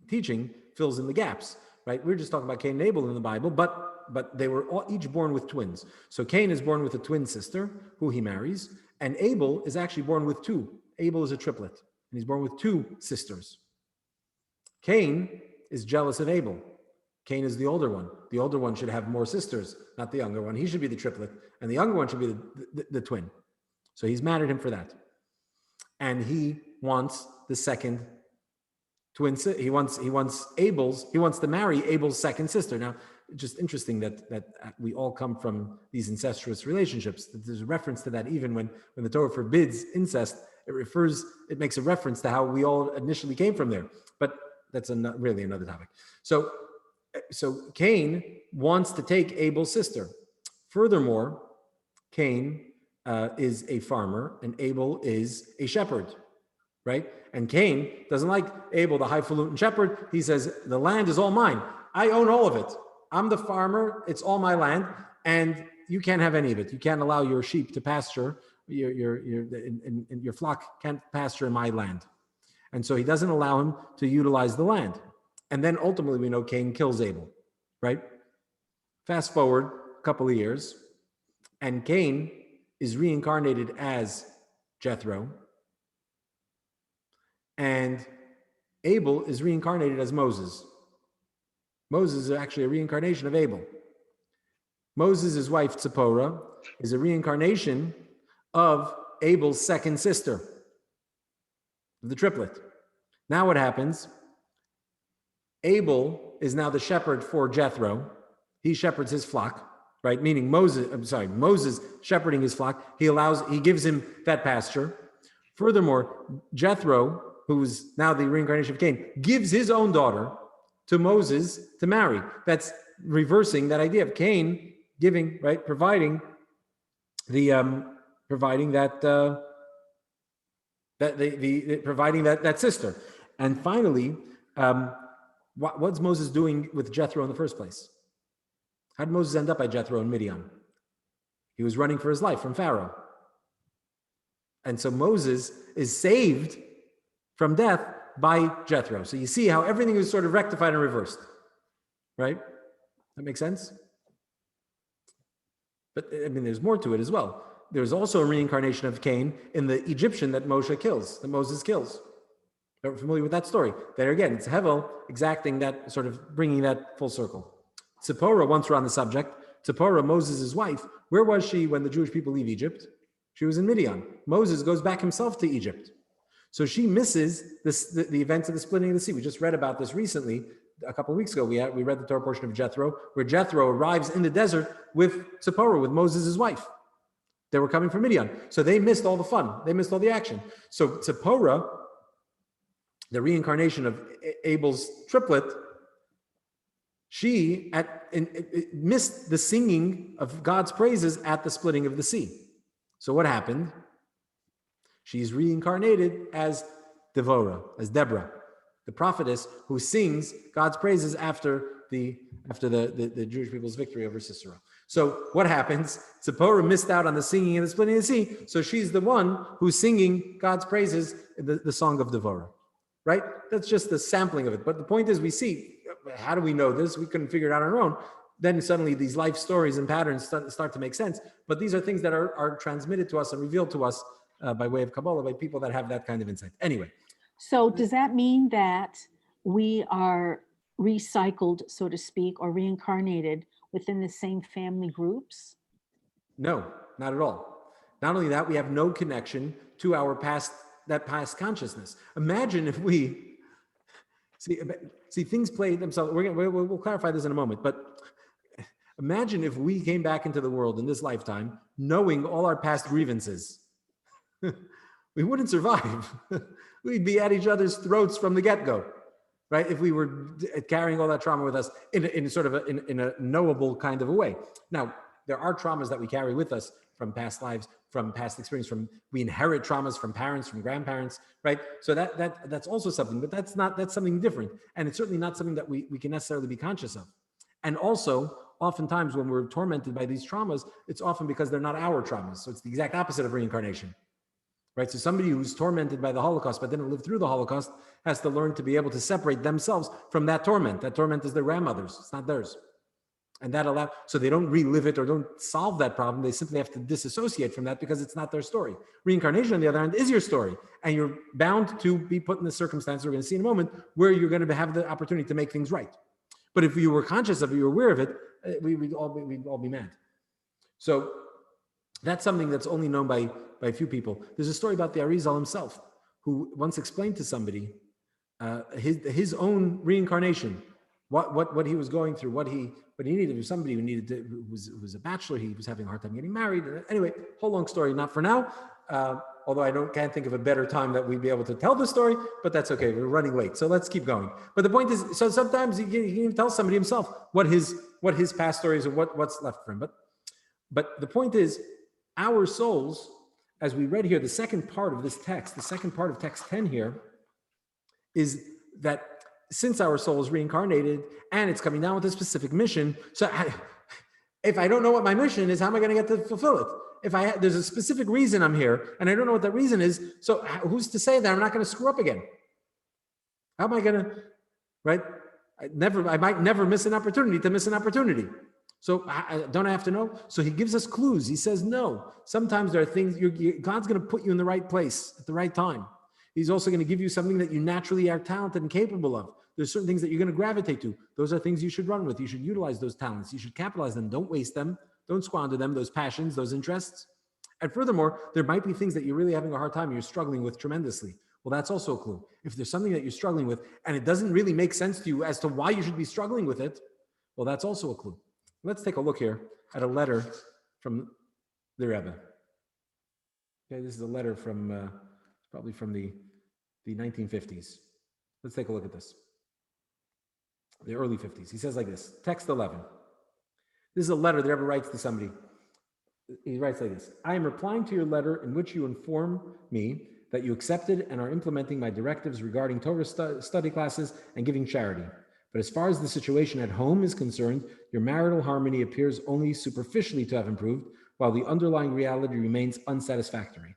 teaching fills in the gaps, right? We're just talking about Cain and Abel in the Bible, but they were each born with twins. So Cain is born with a twin sister who he marries, and Abel is actually born with two. Abel is a triplet, and he's born with two sisters. Cain is jealous of Abel. Cain is the older one. The older one should have more sisters, not the younger one. He should be the triplet, and the younger one should be the twin. So he's mad at him for that. And he wants the second twin. He wants to marry Abel's second sister. Now, just interesting that we all come from these incestuous relationships. There's a reference to that even when the Torah forbids incest. It makes a reference to how we all initially came from there. But that's really another topic. So Cain wants to take Abel's sister. Furthermore, Cain is a farmer and Abel is a shepherd, right? And Cain doesn't like Abel, the highfalutin shepherd. He says, the land is all mine. I own all of it. I'm the farmer. It's all my land, and you can't have any of it. You can't allow your sheep to pasture. Your flock can't pasture in my land. And so he doesn't allow him to utilize the land. And then ultimately we know Cain kills Abel, right? Fast forward a couple of years, and Cain is reincarnated as Jethro, and Abel is reincarnated as Moses. Moses is actually a reincarnation of Abel. Moses' wife, Tzipporah, is a reincarnation of Abel's second sister, the triplet. Now what happens? Abel is now the shepherd for Jethro. He shepherds his flock, right? Meaning Moses shepherding his flock. He gives him that pasture. Furthermore, Jethro, who's now the reincarnation of Cain, gives his own daughter to Moses to marry. That's reversing that idea of Cain giving, right, providing that sister. And finally, what's Moses doing with Jethro in the first place? How did Moses end up by Jethro in Midian? He was running for his life from Pharaoh. And so Moses is saved from death by Jethro. So you see how everything is sort of rectified and reversed, right? That makes sense? But I mean, there's more to it as well. There's also a reincarnation of Cain in the Egyptian that Moshe kills, that Moses kills. Are you familiar with that story? There again, it's Hevel exacting that, sort of bringing that full circle. Zipporah, once we're on the subject, Zipporah, Moses' wife, where was she when the Jewish people leave Egypt? She was in Midian. Moses goes back himself to Egypt. So she misses the events of the splitting of the sea. We just read about this recently. A couple of weeks ago, we read the Torah portion of Jethro, where Jethro arrives in the desert with Zipporah, with Moses' wife. They were coming from Midian. So they missed all the fun. They missed all the action. So Zipporah, the reincarnation of Abel's triplet, she missed the singing of God's praises at the splitting of the sea. So what happened? She's reincarnated as Devorah, as Deborah, the prophetess who sings God's praises after the Jewish people's victory over Sisera. So what happens? Zipporah missed out on the singing and the splitting of the sea, so she's the one who's singing God's praises in the song of Devorah, right? That's just the sampling of it. But the point is, we see, how do we know this? We couldn't figure it out on our own. Then suddenly these life stories and patterns start to make sense. But these are things that are transmitted to us and revealed to us by way of Kabbalah, by people that have that kind of insight. Anyway. So does that mean that we are recycled, so to speak, or reincarnated within the same family groups? No, not at all. Not only that, we have no connection to our past consciousness. Imagine if we see things play themselves. We'll clarify this in a moment, but imagine if we came back into the world in this lifetime knowing all our past grievances. We wouldn't survive. We'd be at each other's throats from the get-go, right? If we were carrying all that trauma with us in a knowable kind of a way. Now, there are traumas that we carry with us from past lives, from past experience, we inherit traumas from parents, from grandparents, right? So that's also something, but that's something different. And it's certainly not something that we can necessarily be conscious of. And also, oftentimes when we're tormented by these traumas, it's often because they're not our traumas. So it's the exact opposite of reincarnation. Right? So somebody who's tormented by the Holocaust but didn't live through the Holocaust has to learn to be able to separate themselves from that torment. That torment is their grandmother's, it's not theirs. And that allows, so they don't relive it or don't solve that problem. They simply have to disassociate from that because it's not their story. Reincarnation, on the other hand, is your story. And you're bound to be put in the circumstance we're going to see in a moment where you're going to have the opportunity to make things right. But if you were conscious of it, you were aware of it, we'd all be mad. So that's something that's only known by a few people. There's a story about the Arizal himself, who once explained to somebody his own reincarnation, what he was going through, what he needed. It was somebody who was a bachelor. He was having a hard time getting married. Anyway, whole long story, not for now. Although I can't think of a better time that we'd be able to tell the story, but that's okay. We're running late, so let's keep going. But the point is, so sometimes he can even tell somebody himself what his past stories and what's left for him. But the point is, our souls, as we read here, the second part of this text, the second part of text 10 here, is that since our soul is reincarnated and it's coming down with a specific mission, so if I don't know what my mission is, how am I going to get to fulfill it? If there's a specific reason I'm here and I don't know what that reason is, so who's to say that I'm not going to screw up again? How am I going to, right? I might never miss an opportunity to miss an opportunity. So don't I have to know? So he gives us clues. He says, no, sometimes there are things, God's going to put you in the right place at the right time. He's also going to give you something that you naturally are talented and capable of. There's certain things that you're going to gravitate to. Those are things you should run with. You should utilize those talents. You should capitalize them. Don't waste them. Don't squander them, those passions, those interests. And furthermore, there might be things that you're really having a hard time and you're struggling with tremendously. Well, that's also a clue. If there's something that you're struggling with and it doesn't really make sense to you as to why you should be struggling with it, well, that's also a clue. Let's take a look here at a letter from the Rebbe. Okay, this is a letter from probably from the 1950s. Let's take a look at this. The early 50s. He says like this, text 11. This is a letter that Rebbe writes to somebody. He writes like this: I am replying to your letter in which you inform me that you accepted and are implementing my directives regarding Torah study classes and giving charity. But as far as the situation at home is concerned, your marital harmony appears only superficially to have improved, while the underlying reality remains unsatisfactory.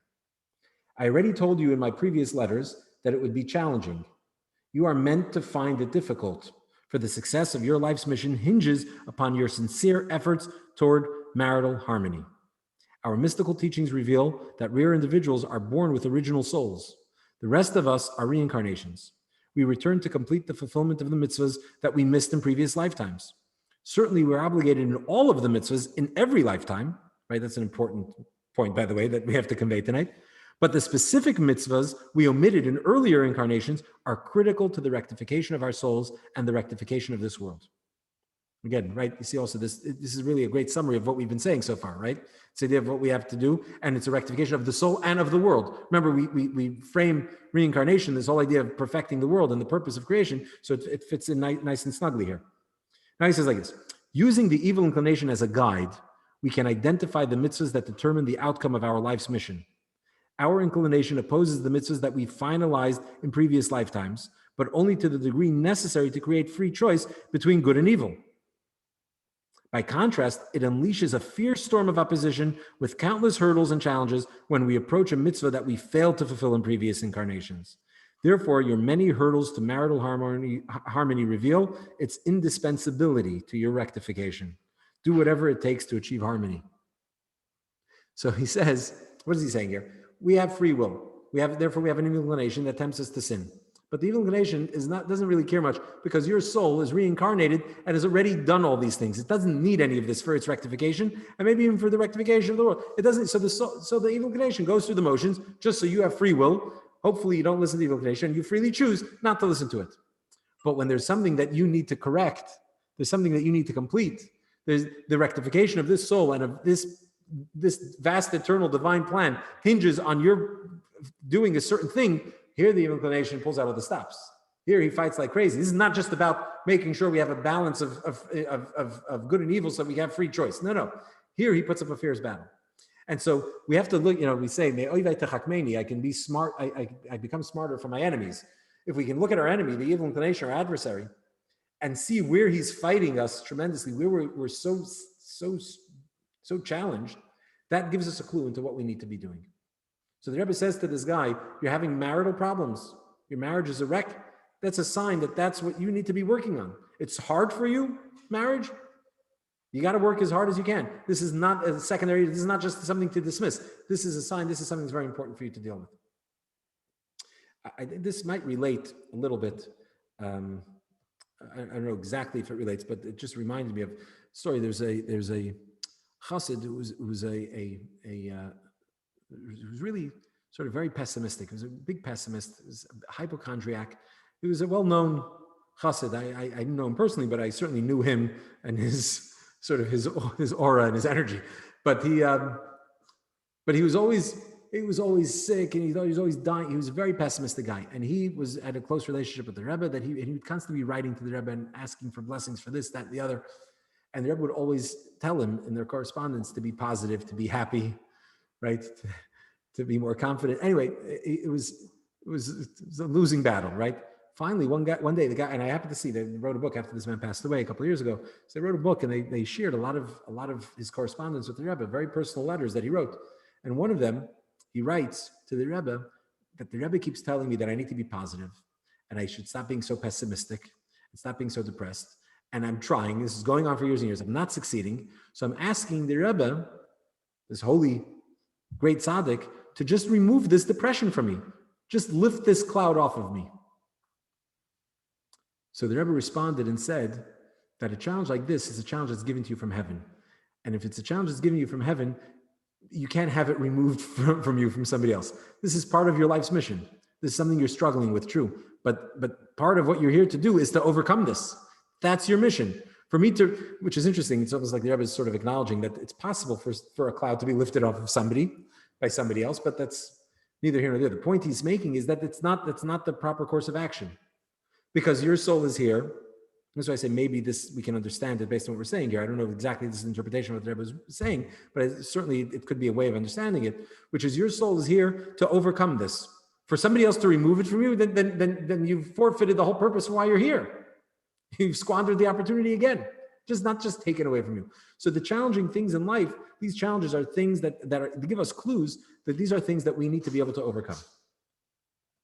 I already told you in my previous letters that it would be challenging. You are meant to find it difficult, for the success of your life's mission hinges upon your sincere efforts toward marital harmony. Our mystical teachings reveal that rare individuals are born with original souls. The rest of us are reincarnations. We return to complete the fulfillment of the mitzvahs that we missed in previous lifetimes. Certainly, we're obligated in all of the mitzvahs in every lifetime, right? That's an important point, by the way, that we have to convey tonight. But the specific mitzvahs we omitted in earlier incarnations are critical to the rectification of our souls and the rectification of this world. Again, right? You see also this is really a great summary of what we've been saying so far, right? It's the idea of what we have to do, and it's a rectification of the soul and of the world. Remember, we frame reincarnation, this whole idea of perfecting the world and the purpose of creation, so it fits in nice and snugly here. Now he says like this, using the evil inclination as a guide, we can identify the mitzvahs that determine the outcome of our life's mission. Our inclination opposes the mitzvahs that we finalized in previous lifetimes, but only to the degree necessary to create free choice between good and evil. By contrast, it unleashes a fierce storm of opposition with countless hurdles and challenges when we approach a mitzvah that we failed to fulfill in previous incarnations. Therefore, your many hurdles to marital harmony reveal its indispensability to your rectification. Do whatever it takes to achieve harmony. So he says, what is he saying here? We have free will. Therefore, we have an evil inclination that tempts us to sin. But the evil inclination doesn't really care much because your soul is reincarnated and has already done all these things. It doesn't need any of this for its rectification, and maybe even for the rectification of the world. It doesn't. So the evil inclination goes through the motions just so you have free will. Hopefully, you don't listen to the evil inclination. You freely choose not to listen to it. But when there's something that you need to correct, there's something that you need to complete. There's the rectification of this soul and of this vast eternal divine plan hinges on your doing a certain thing. Here the inclination pulls out all the stops. Here he fights like crazy. This is not just about making sure we have a balance of good and evil so we have free choice. No. Here he puts up a fierce battle. And so we have to look, we say, I can be smart, I become smarter from my enemies. If we can look at our enemy, the evil inclination, our adversary, and see where he's fighting us tremendously, where we're so challenged, that gives us a clue into what we need to be doing. So the Rebbe says to this guy, you're having marital problems. Your marriage is a wreck. That's a sign that that's what you need to be working on. It's hard for you, marriage. You got to work as hard as you can. This is not a secondary. This is not just something to dismiss. This is a sign. This is something that's very important for you to deal with. I think this might relate a little bit. I don't know exactly if it relates, but it just reminded me of a story. There's a chassid who was really sort of very pessimistic. He was a big pessimist. He was a hypochondriac. He was a well-known chassid. I didn't know him personally, but I certainly knew him and his aura and his energy. But he was always sick, and he was always dying. He was a very pessimistic guy, and he had a close relationship with the Rebbe. That he would constantly be writing to the Rebbe and asking for blessings for this, that, and the other. And the Rebbe would always tell him in their correspondence to be positive, to be happy, right? To be more confident. Anyway, it was a losing battle, right? Finally, one day, the guy, and I happened to see, they wrote a book after this man passed away a couple of years ago. So they wrote a book, and they shared a lot of his correspondence with the Rebbe, very personal letters that he wrote. And one of them, he writes to the Rebbe that the Rebbe keeps telling me that I need to be positive, and I should stop being so pessimistic and stop being so depressed. And I'm trying. This is going on for years and years. I'm not succeeding. So I'm asking the Rebbe, this holy, great tzaddik, to just remove this depression from me. Just lift this cloud off of me. So the Rebbe responded and said that a challenge like this is a challenge that's given to you from heaven. And if it's a challenge that's given you from heaven, you can't have it removed from you from somebody else. This is part of your life's mission. This is something you're struggling with, true. But part of what you're here to do is to overcome this. That's your mission. For me to, which is interesting, it's almost like the Rebbe is sort of acknowledging that it's possible for a cloud to be lifted off of somebody by somebody else, but that's neither here nor there. The point he's making is that that's not the proper course of action, because your soul is here. That's why I say maybe this we can understand it based on what we're saying here. I don't know exactly this interpretation of what the Rebbe was saying, but certainly it could be a way of understanding it, which is your soul is here to overcome this. For somebody else to remove it from you, then you've forfeited the whole purpose of why you're here. You've squandered the opportunity again, not just taken away from you. So the challenging things in life, these challenges are things that give us clues that these are things that we need to be able to overcome.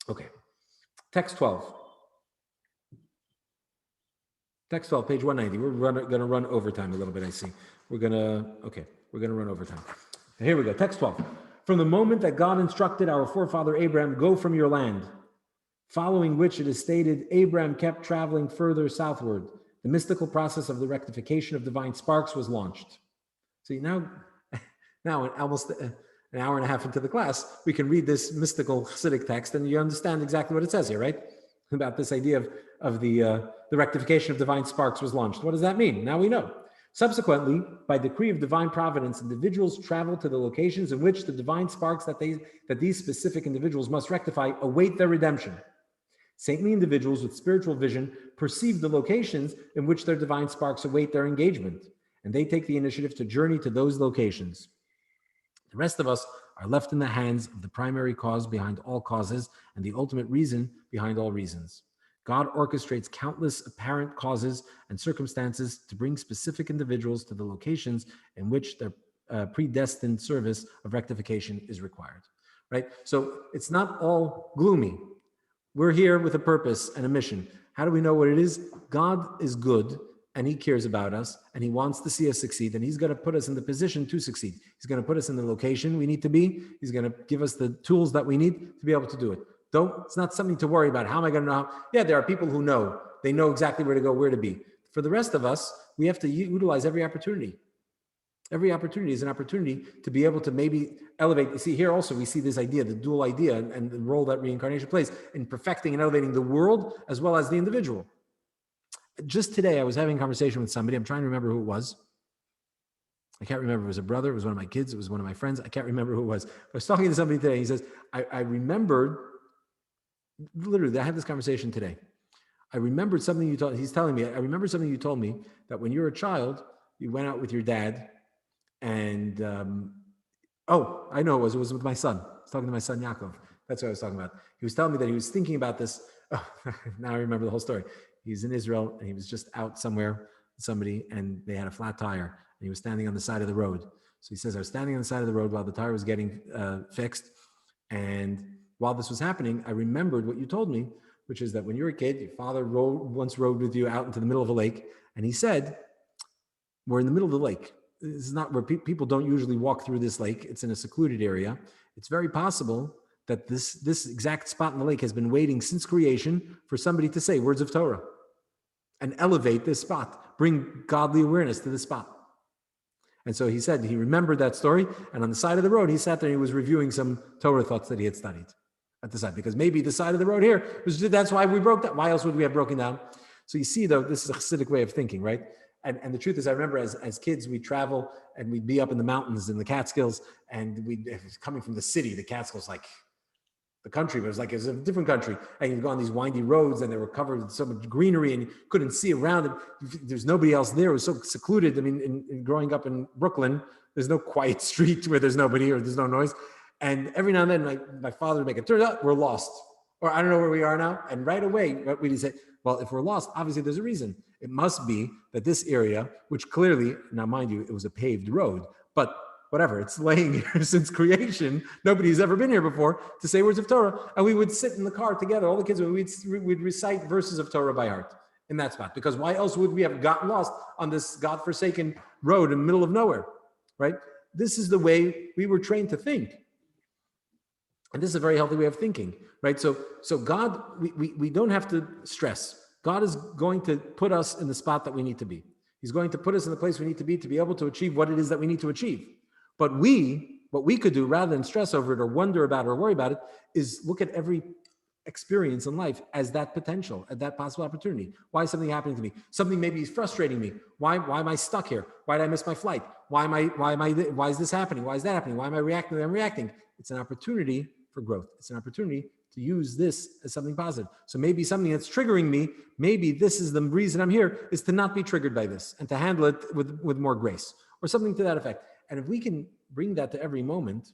Okay, text 12. Text 12, page 190. We're going to run overtime a little bit, I see. We're going to run overtime. Here we go, text 12. From the moment that God instructed our forefather Abraham, go from your land, following which it is stated, Abraham kept traveling further southward. The mystical process of the rectification of divine sparks was launched. See, now almost an hour and a half into the class, we can read this mystical Hasidic text and you understand exactly what it says here, right? About this idea of the rectification of divine sparks was launched. What does that mean? Now we know. Subsequently, by decree of divine providence, individuals travel to the locations in which the divine sparks that these specific individuals must rectify await their redemption. Saintly individuals with spiritual vision perceive the locations in which their divine sparks await their engagement, and they take the initiative to journey to those locations. The rest of us are left in the hands of the primary cause behind all causes and the ultimate reason behind all reasons. God orchestrates countless apparent causes and circumstances to bring specific individuals to the locations in which their predestined service of rectification is required, right? So it's not all gloomy. We're here with a purpose and a mission. How do we know what it is? God is good and he cares about us and he wants to see us succeed, and he's going to put us in the position to succeed. He's going to put us in the location we need to be. He's going to give us the tools that we need to be able to do it. It's not something to worry about. How am I going to know? Yeah, there are people who know. They know exactly where to go, where to be. For the rest of us, we have to utilize every opportunity. Every opportunity is an opportunity to be able to maybe elevate. You see, here also we see this idea, the dual idea, and the role that reincarnation plays in perfecting and elevating the world as well as the individual. Just today, I was having a conversation with somebody. I'm trying to remember who it was. I can't remember. It was a brother. It was one of my kids. It was one of my friends. I can't remember who it was. I was talking to somebody today. He says, I remembered, literally, I had this conversation today. I remembered something you told. He's telling me, I remember something you told me, that when you were a child, you went out with your dad. And, I know it was with my son. I was talking to my son, Yaakov. That's what I was talking about. He was telling me that he was thinking about this. Oh, now I remember the whole story. He's in Israel and he was just out somewhere with somebody and they had a flat tire and he was standing on the side of the road. So he says, I was standing on the side of the road while the tire was getting fixed. And while this was happening, I remembered what you told me, which is that when you were a kid, your father once rode with you out into the middle of a lake. And he said, we're in the middle of the lake. This is not where people don't usually walk through this lake. It's in a secluded area. It's very possible that this exact spot in the lake has been waiting since creation for somebody to say words of Torah and elevate this spot, bring godly awareness to this spot. And so he said he remembered that story, and on the side of the road, he sat there and he was reviewing some Torah thoughts that he had studied at the side, because maybe the side of the road here, that's why we broke that. Why else would we have broken down? So you see, though, this is a Hasidic way of thinking, right? And the truth is, I remember as kids, we'd travel and we'd be up in the mountains in the Catskills, and coming from the city, the Catskills, like the country, but it was a different country. And you'd go on these windy roads and they were covered with so much greenery and you couldn't see around it. There's nobody else there. It was so secluded. I mean, in growing up in Brooklyn, there's no quiet street where there's nobody or there's no noise. And every now and then my father would make it turn out we're lost, or I don't know where we are now. And right away, what would he say? Well, if we're lost, obviously there's a reason. It must be that this area, which clearly, now mind you, it was a paved road, but whatever, it's laying here since creation. Nobody's ever been here before to say words of Torah. And we would sit in the car together, all the kids, we'd recite verses of Torah by heart in that spot. Because why else would we have gotten lost on this godforsaken road in the middle of nowhere, right? This is the way we were trained to think. And this is a very healthy way of thinking, right? So God, we don't have to stress. God is going to put us in the spot that we need to be. He's going to put us in the place we need to be able to achieve what it is that we need to achieve. But what we could do rather than stress over it or wonder about it or worry about it is look at every experience in life as that potential, as that possible opportunity. Why is something happening to me? Something maybe is frustrating me. Why am I stuck here? Why did I miss my flight? Why is this happening? Why is that happening? Why am I reacting the way I'm reacting? It's an opportunity for growth. It's an opportunity to use this as something positive. So maybe something that's triggering me, maybe this is the reason I'm here, is to not be triggered by this and to handle it with more grace or something to that effect. And if we can bring that to every moment,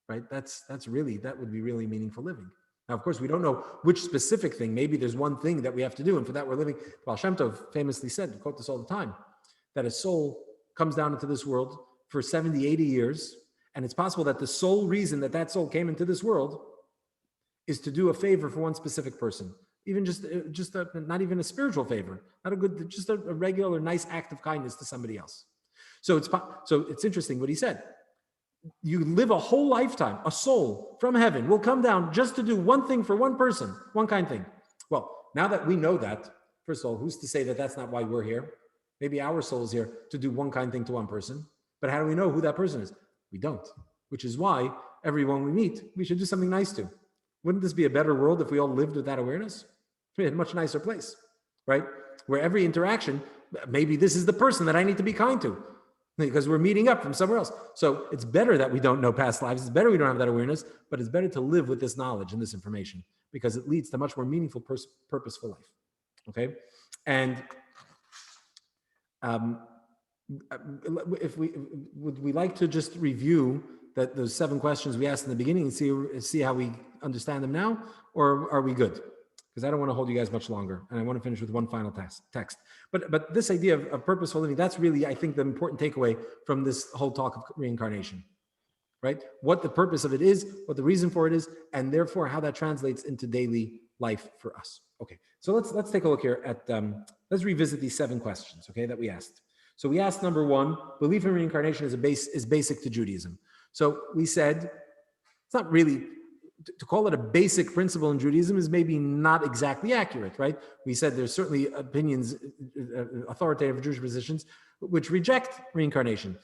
right, that would be really meaningful living. Now, of course, we don't know which specific thing. Maybe there's one thing that we have to do, and for that we're living. Baal Shem Tov famously said, we quote this all the time, that a soul comes down into this world for 70, 80 years, and it's possible that the sole reason that that soul came into this world is to do a favor for one specific person, even not even a spiritual favor, not a good, just a regular nice act of kindness to somebody else. So it's interesting what he said. You live a whole lifetime, a soul from heaven will come down just to do one thing for one person, one kind thing. Well, now that we know that, first of all, who's to say that that's not why we're here? Maybe our soul is here to do one kind thing to one person, but how do we know who that person is? We don't, which is why everyone we meet, we should do something nice to. Wouldn't this be a better world if we all lived with that awareness? It'd be a much nicer place, right? Where every interaction, maybe this is the person that I need to be kind to, because we're meeting up from somewhere else. So it's better that we don't know past lives. It's better we don't have that awareness, but it's better to live with this knowledge and this information because it leads to much more meaningful, purposeful life. Okay? And if would we like to just review those 7 questions we asked in the beginning and see how we understand them now, or are we good? Because I don't want to hold you guys much longer, and I want to finish with one final text. But this idea of purposeful living, that's really, I think, the important takeaway from this whole talk of reincarnation, right? What the purpose of it is, what the reason for it is, and therefore how that translates into daily life for us. Okay, so let's take a look here at, let's revisit these 7 questions, okay, that we asked. So we asked number 1, belief in reincarnation is basic to Judaism. So we said, it's not really, to call it a basic principle in Judaism is maybe not exactly accurate, right? We said there's certainly opinions, authoritative Jewish positions, which reject reincarnation.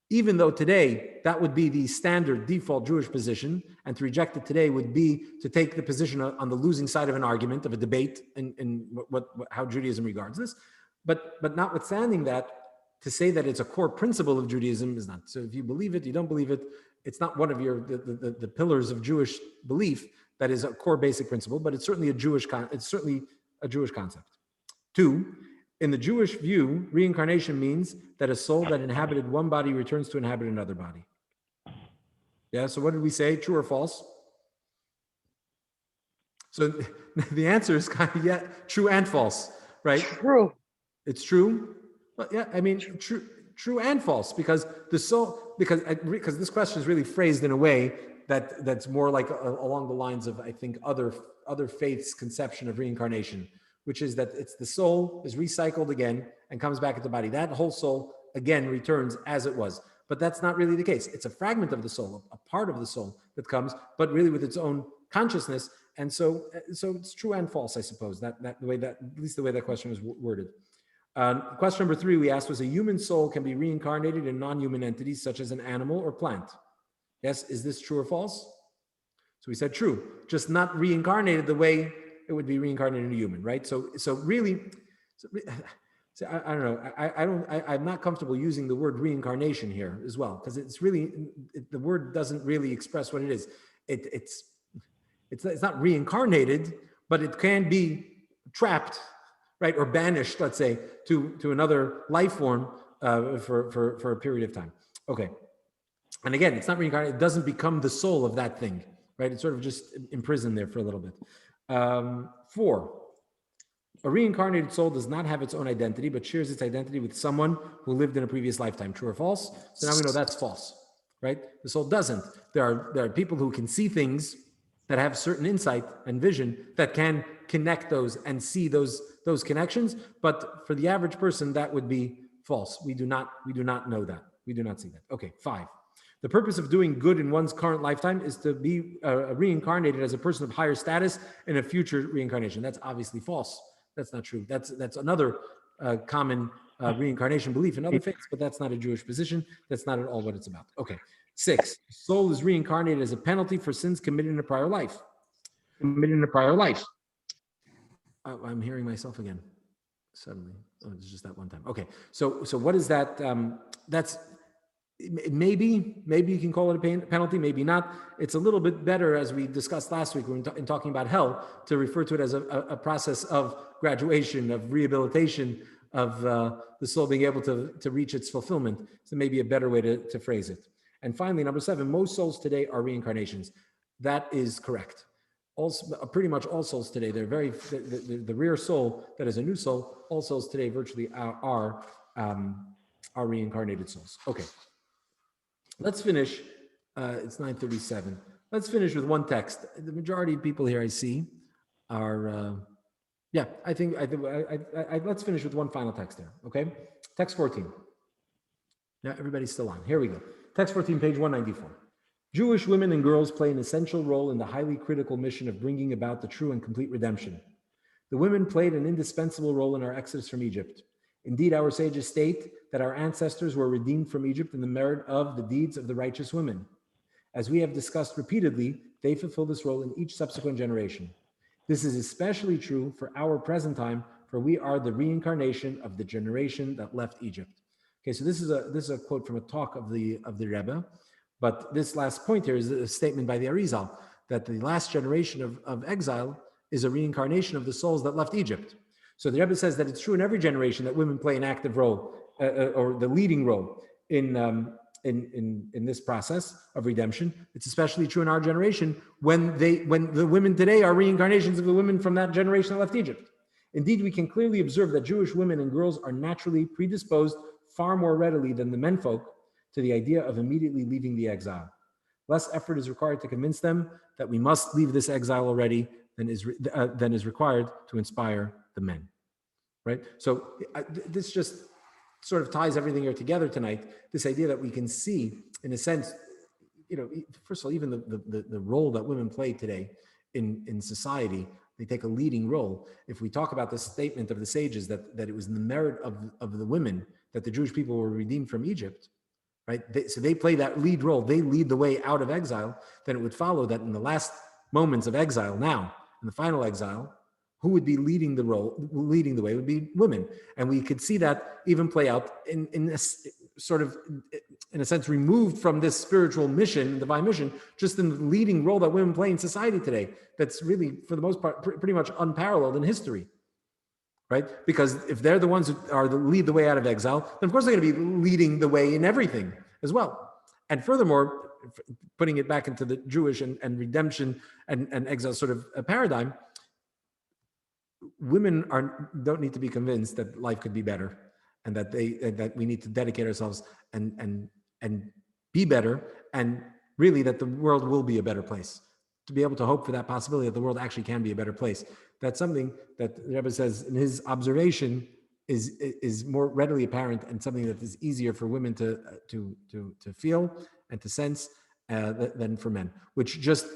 Even though today that would be the standard default Jewish position, and to reject it today would be to take the position on the losing side of an argument, of a debate in how Judaism regards this. But notwithstanding that, to say that it's a core principle of Judaism is not. So if you believe it, you don't believe it, it's not one of the pillars of Jewish belief that is a core basic principle, but it's certainly a Jewish concept. 2, in the Jewish view, reincarnation means that a soul that inhabited one body returns to inhabit another body. Yeah, so what did we say? True or false? So the answer is kind of true and false, right? True. It's true. Well, yeah, I mean, true and false, because the soul, because this question is really phrased in a way that's more like along the lines of, I think, other faiths' conception of reincarnation, which is that it's the soul is recycled again and comes back into the body. That whole soul again returns as it was, but that's not really the case. It's a fragment of the soul, a part of the soul that comes, but really with its own consciousness. And so it's true and false, I suppose. That the way that, at least the way that question was worded. Question number 3 we asked was, a human soul can be reincarnated in non-human entities such as an animal or plant. Yes, is this true or false? So we said true, just not reincarnated the way it would be reincarnated in a human, right? So really, I don't know. I'm not comfortable using the word reincarnation here as well, because it's really, the word doesn't really express what it is. It's not reincarnated, but it can be trapped, right, or banished, let's say, to another life form for a period of time. Okay, and again, it's not reincarnated; it doesn't become the soul of that thing, right? It's sort of just imprisoned there for a little bit. 4, a reincarnated soul does not have its own identity, but shares its identity with someone who lived in a previous lifetime. True or false? So now we know that's false, right? The soul doesn't. There are people who can see things that have certain insight and vision that can connect those and see those connections, but for the average person, that would be false. We do not know that. We do not see that. Okay, 5. The purpose of doing good in one's current lifetime is to be reincarnated as a person of higher status in a future reincarnation. That's obviously false. That's not true. That's another common reincarnation belief in other faiths, but that's not a Jewish position. That's not at all what it's about. Okay. 6, soul is reincarnated as a penalty for sins committed in a prior life. I'm hearing myself again suddenly. Oh, it's just that one time. Okay. So what is that? That's maybe you can call it a penalty, maybe not. It's a little bit better, as we discussed last week in talking about hell, to refer to it as a process of graduation, of rehabilitation, of the soul being able to reach its fulfillment. So maybe a better way to phrase it. And finally, number 7, most souls today are reincarnations. That is correct. pretty much all souls today, they're the rear soul that is a new soul. All souls today virtually are reincarnated souls. Okay, let's finish. It's 9:37. Let's finish with one text. The majority of people here I see are, yeah, let's finish with one final text there, okay? Text 14. Now everybody's still on. Here we go. Text 14, page 194. Jewish women and girls play an essential role in the highly critical mission of bringing about the true and complete redemption. The women played an indispensable role in our exodus from Egypt. Indeed, our sages state that our ancestors were redeemed from Egypt in the merit of the deeds of the righteous women. As we have discussed repeatedly, they fulfill this role in each subsequent generation. This is especially true for our present time, for we are the reincarnation of the generation that left Egypt. Okay, so this is a quote from a talk of the Rebbe, but this last point here is a statement by the Arizal that the last generation of exile is a reincarnation of the souls that left Egypt. So the Rebbe says that it's true in every generation that women play an active role or the leading role in this process of redemption. It's especially true in our generation when the women today are reincarnations of the women from that generation that left Egypt. Indeed, we can clearly observe that Jewish women and girls are naturally predisposed far more readily than the menfolk to the idea of immediately leaving the exile. Less effort is required to convince them that we must leave this exile already than is required to inspire the men. Right? So this just sort of ties everything here together tonight. This idea that we can see, in a sense, first of all, even the role that women play today in society, they take a leading role. If we talk about the statement of the sages that it was in the merit of the women that the Jewish people were redeemed from Egypt, right? So they play that lead role. They lead the way out of exile. Then it would follow that in the last moments of exile now, in the final exile, who would be leading the way would be women. And we could see that even play out in a sort of, in a sense, removed from this spiritual mission, divine mission, just in the leading role that women play in society today. That's really, for the most part, pretty much unparalleled in history, right? Because if they're the ones who are lead the way out of exile, then of course they're going to be leading the way in everything as well. And furthermore, putting it back into the Jewish and redemption and exile sort of a paradigm, women don't need to be convinced that life could be better and that we need to dedicate ourselves and be better, and really that the world will be a better place. To be able to hope for that possibility that the world actually can be a better place. That's something that the Rebbe says in his observation is more readily apparent, and something that is easier for women to feel and to sense than for men, which just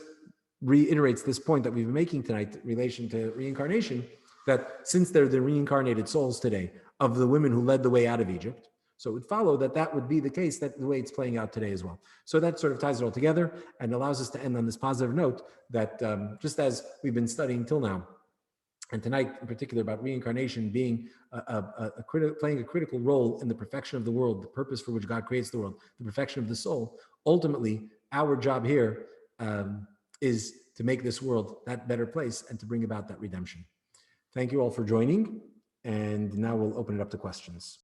reiterates this point that we've been making tonight in relation to reincarnation, that since they're the reincarnated souls today of the women who led the way out of Egypt, so it would follow that would be the case, that the way it's playing out today as well. So that sort of ties it all together and allows us to end on this positive note that just as we've been studying till now, and tonight in particular about reincarnation being playing a critical role in the perfection of the world, the purpose for which God creates the world, the perfection of the soul, ultimately our job here is to make this world that better place and to bring about that redemption. Thank you all for joining, and now we'll open it up to questions.